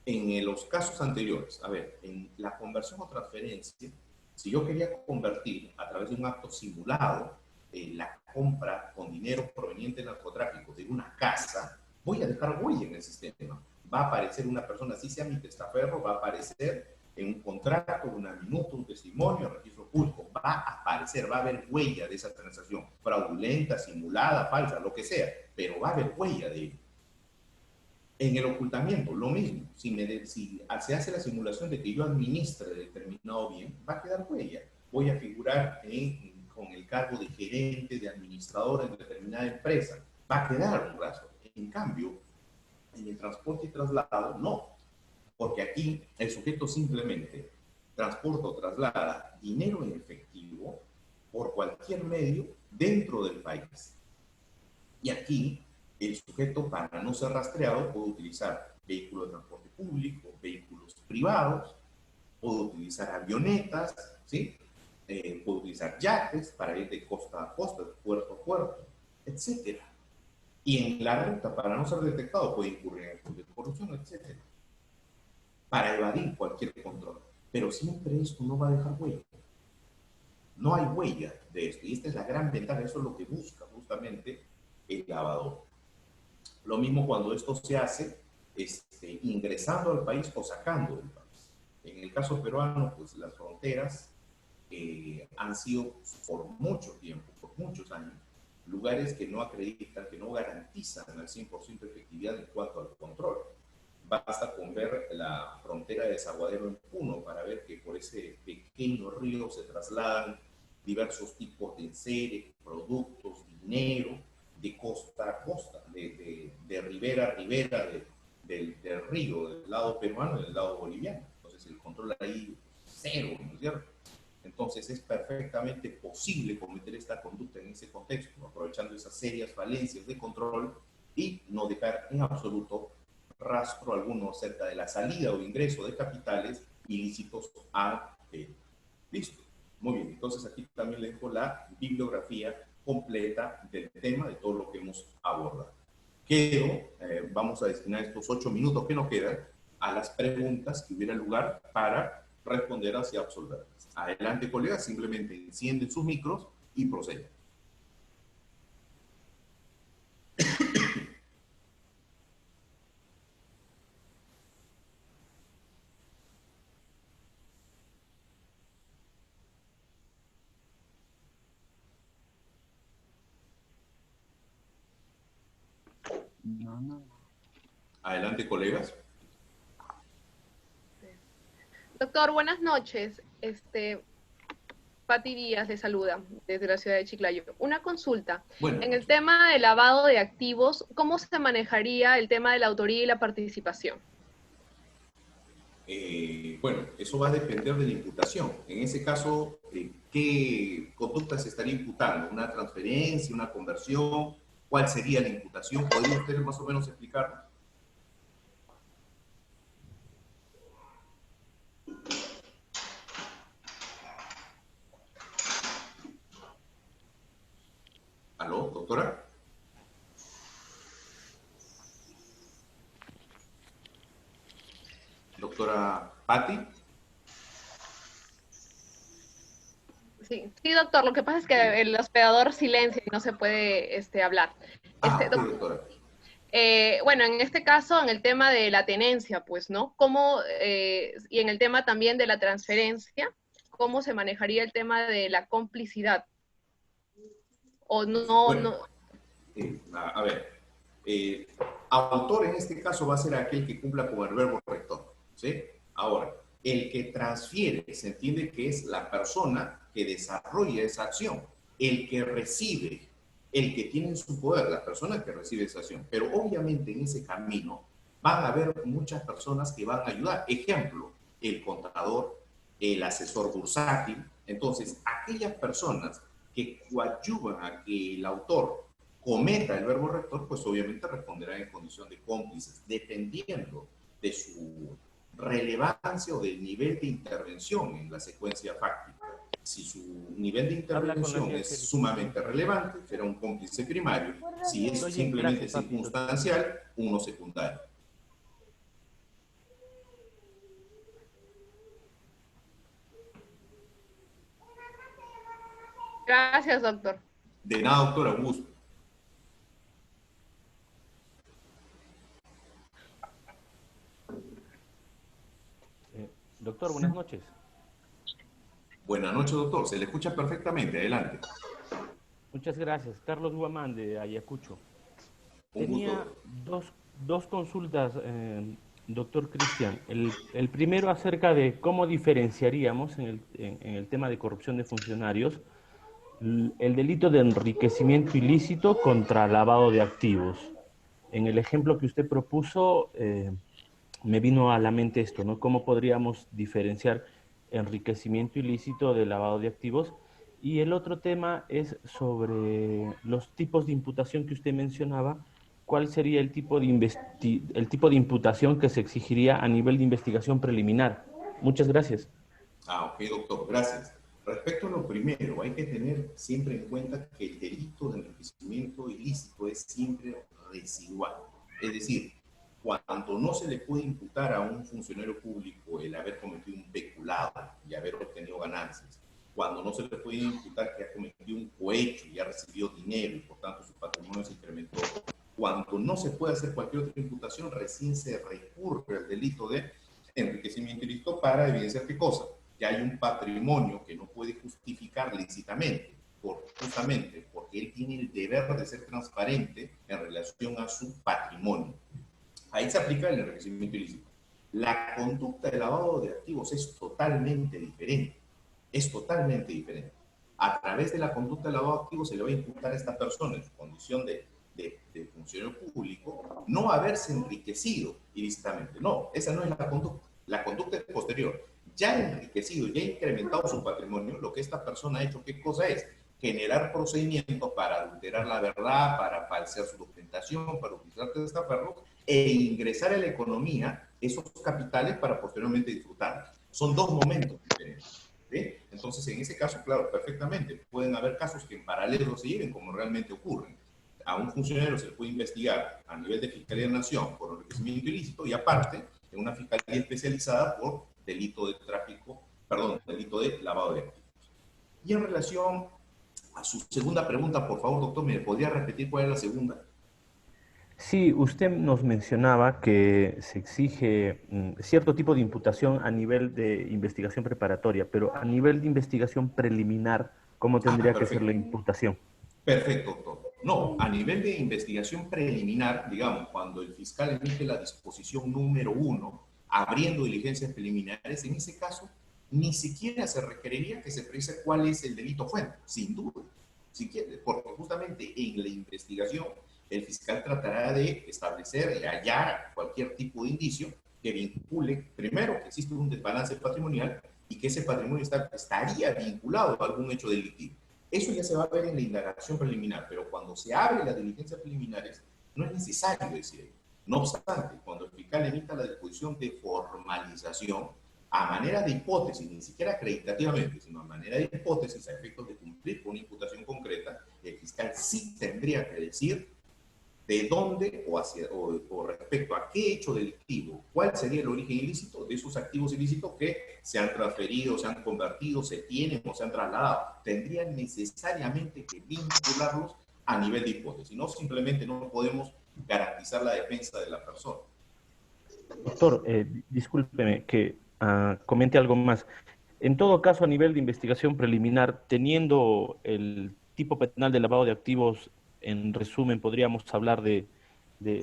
En los casos anteriores, a ver, en la conversión o transferencia, si yo quería convertir a través de un acto simulado la compra con dinero proveniente del narcotráfico de una casa, voy a dejar huella en el sistema. Va a aparecer una persona, así sea mi testaferro, va a aparecer en un contrato, una minuta, un testimonio, registro público, va a aparecer, va a haber huella de esa transacción, fraudulenta, simulada, falsa, lo que sea, pero va a haber huella de ello. En el ocultamiento, lo mismo. Si se hace la simulación de que yo administre determinado bien, va a quedar huella. Voy a figurar con el cargo de gerente, de administrador en determinada empresa. Va a quedar un rastro. En cambio, en el transporte y traslado, no. Porque aquí el sujeto simplemente transporta o traslada dinero en efectivo por cualquier medio dentro del país. Y aquí el sujeto, para no ser rastreado, puede utilizar vehículos de transporte público, vehículos privados, puede utilizar avionetas, ¿sí? Puede utilizar yates para ir de costa a costa, de puerto a puerto, etcétera. Y en la ruta, para no ser detectado, puede incurrir en actos de corrupción, etcétera. Para evadir cualquier control. Pero siempre esto no va a dejar huella. No hay huella de esto. Y esta es la gran ventaja, eso es lo que busca justamente el lavador. Lo mismo cuando esto se hace ingresando al país o sacando del país. En el caso peruano, pues las fronteras han sido por mucho tiempo, por muchos años, lugares que no acreditan, que no garantizan al 100% efectividad en cuanto al control. Basta con ver la frontera de Desaguadero en Puno para ver que por ese pequeño río se trasladan diversos tipos de enseres, productos, dinero, de costa a costa, de ribera a ribera del río, del lado peruano y del lado boliviano. Entonces el control ahí cero, ¿no es cierto? Entonces es perfectamente posible cometer esta conducta en ese contexto, aprovechando esas serias falencias de control y no dejar en absoluto rastro alguno acerca de la salida o ingreso de capitales ilícitos a Perú. Listo. Muy bien, entonces aquí también le dejo la bibliografía completa del tema, de todo lo que hemos abordado. Vamos a destinar estos 8 minutos que nos quedan a las preguntas que hubiera lugar para responderlas y absolverlas. Adelante, colegas, simplemente encienden sus micros y proceden. Adelante, colegas. Doctor, buenas noches. Pati Díaz le saluda desde la ciudad de Chiclayo. Una consulta. Bueno, En el tema del lavado de activos, ¿cómo se manejaría el tema de la autoría y la participación? Bueno, eso va a depender de la imputación. En ese caso, ¿qué conducta se estaría imputando? ¿Una transferencia, una conversión? ¿Cuál sería la imputación? ¿Podría usted más o menos explicarnos? ¿Aló, doctora? Doctora Patti. Sí, sí, doctor. Lo que pasa es que el hospedador silencia y no se puede hablar. Ok, Doctor, doctora. bueno, en este caso, en el tema de la tenencia, pues, ¿no? ¿Cómo, y en el tema también de la transferencia, cómo se manejaría el tema de la complicidad? O no, Bueno, no. a ver, eh, autor en este caso va a ser aquel que cumpla con el verbo rector, ¿sí? Ahora, el que transfiere, se entiende que es la persona que desarrolla esa acción, el que recibe, el que tiene en su poder, la persona que recibe esa acción. Pero obviamente en ese camino van a haber muchas personas que van a ayudar. Ejemplo, el contador, el asesor bursátil. Entonces, aquellas personas que coadyuvan a que el autor cometa el verbo rector, pues obviamente responderá en condición de cómplices, dependiendo de su relevancia o del nivel de intervención en la secuencia fáctica. Si su nivel de intervención es sumamente relevante, será un cómplice primario. Si es simplemente circunstancial, uno secundario. Gracias, doctor. De nada, doctor Augusto. Doctor, buenas noches. Buenas noches, doctor. Se le escucha perfectamente. Adelante. Muchas gracias. Carlos Guamán, de Ayacucho. Un Tenía gusto. dos consultas, doctor Cristian. El primero acerca de cómo diferenciaríamos en el tema de corrupción de funcionarios el delito de enriquecimiento ilícito contra lavado de activos. En el ejemplo que usted propuso, me vino a la mente esto, ¿no? ¿Cómo podríamos diferenciar enriquecimiento ilícito de lavado de activos? Y el otro tema es sobre los tipos de imputación que usted mencionaba. ¿Cuál sería el tipo de imputación que se exigiría a nivel de investigación preliminar? Muchas gracias. Ok, doctor, gracias. Respecto a lo primero, hay que tener siempre en cuenta que el delito de enriquecimiento ilícito es siempre residual. Es decir, cuando no se le puede imputar a un funcionario público el haber cometido un peculado y haber obtenido ganancias, cuando no se le puede imputar que ha cometido un cohecho y ha recibido dinero y por tanto su patrimonio se incrementó, cuando no se puede hacer cualquier otra imputación, recién se recurre al delito de enriquecimiento ilícito para evidenciar qué cosa, que hay un patrimonio que no puede justificar lícitamente, justamente porque él tiene el deber de ser transparente en relación a su patrimonio. Ahí se aplica el enriquecimiento ilícito. La conducta de lavado de activos es totalmente diferente. Es totalmente diferente. A través de la conducta de lavado de activos se le va a imputar a esta persona en su condición de funcionario público no haberse enriquecido ilícitamente. No, esa no es la conducta. La conducta es posterior. Ya enriquecido, ya incrementado su patrimonio, lo que esta persona ha hecho, ¿qué cosa es? Generar procedimientos para adulterar la verdad, para falsear su documentación, para utilizar testaferros e ingresar a la economía esos capitales para posteriormente disfrutar. Son dos momentos diferentes. ¿Sí? Entonces, en ese caso, claro, perfectamente, pueden haber casos que en paralelo se lleven como realmente ocurren. A un funcionario se le puede investigar a nivel de Fiscalía de Nación por enriquecimiento ilícito y aparte en una fiscalía especializada por delito de tráfico, perdón, delito de lavado de activos. Y en relación a su segunda pregunta, por favor, doctor, ¿me podría repetir cuál es la segunda? Sí, usted nos mencionaba que se exige cierto tipo de imputación a nivel de investigación preparatoria, pero a nivel de investigación preliminar, ¿cómo tendría que ser la Perfecto. imputación? Perfecto, doctor. No, a nivel de investigación preliminar, digamos, cuando el fiscal emite la disposición número 1, abriendo diligencias preliminares, en ese caso, ni siquiera se requeriría que se precise cuál es el delito fuente, sin duda. Si quiere, porque justamente en la investigación el fiscal tratará de establecer y hallar cualquier tipo de indicio que vincule, primero, que existe un desbalance patrimonial y que ese patrimonio estaría vinculado a algún hecho delictivo. Eso ya se va a ver en la indagación preliminar, pero cuando se abre las diligencias preliminares, no es necesario decir ello. No obstante, cuando el fiscal emita la disposición de formalización, a manera de hipótesis, ni siquiera acreditativamente, sino a manera de hipótesis, a efectos de cumplir con una imputación concreta, el fiscal sí tendría que decir de dónde o respecto a qué hecho delictivo, cuál sería el origen ilícito de esos activos ilícitos que se han transferido, se han convertido, se tienen o se han trasladado. Tendrían necesariamente que vincularlos a nivel de hipótesis, no simplemente no podemos garantizar la defensa de la persona. Doctor, discúlpeme que comente algo más. En todo caso, a nivel de investigación preliminar, teniendo el tipo penal de lavado de activos, en resumen, podríamos hablar de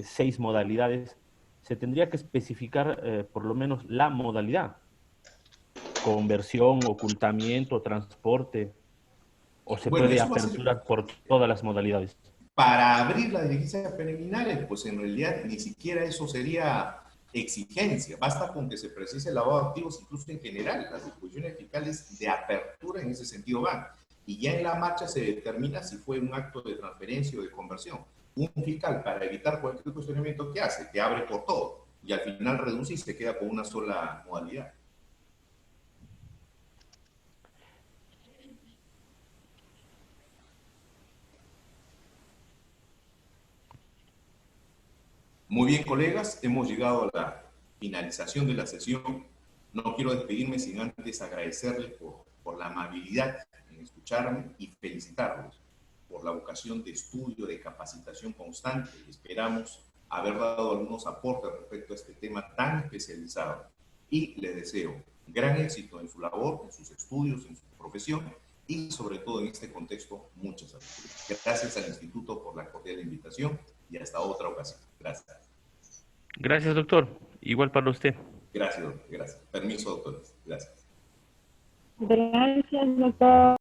6 modalidades, se tendría que especificar por lo menos la modalidad, conversión, ocultamiento, transporte, o se Bueno, puede eso va a ser aperturar por todas las modalidades. para abrir las diligencias preliminares, pues en realidad ni siquiera eso sería exigencia. Basta con que se precise el lavado de activos, incluso en general, las disposiciones fiscales de apertura en ese sentido van. Y ya en la marcha se determina si fue un acto de transferencia o de conversión. Un fiscal, para evitar cualquier cuestionamiento, ¿qué hace? Que abre por todo. y al final reduce y se queda con una sola modalidad. Muy bien, colegas, hemos llegado a la finalización de la sesión. No quiero despedirme sin antes agradecerles por la amabilidad en escucharme y felicitarlos por la vocación de estudio, de capacitación constante. Esperamos haber dado algunos aportes respecto a este tema tan especializado y les deseo gran éxito en su labor, en sus estudios, en su profesión y sobre todo en este contexto, mucha salud. Gracias al Instituto por la cordial invitación y hasta otra ocasión. Gracias. Gracias, doctor. Igual para usted. Gracias, doctor. Gracias. Permiso, doctores. Gracias. Gracias, doctor.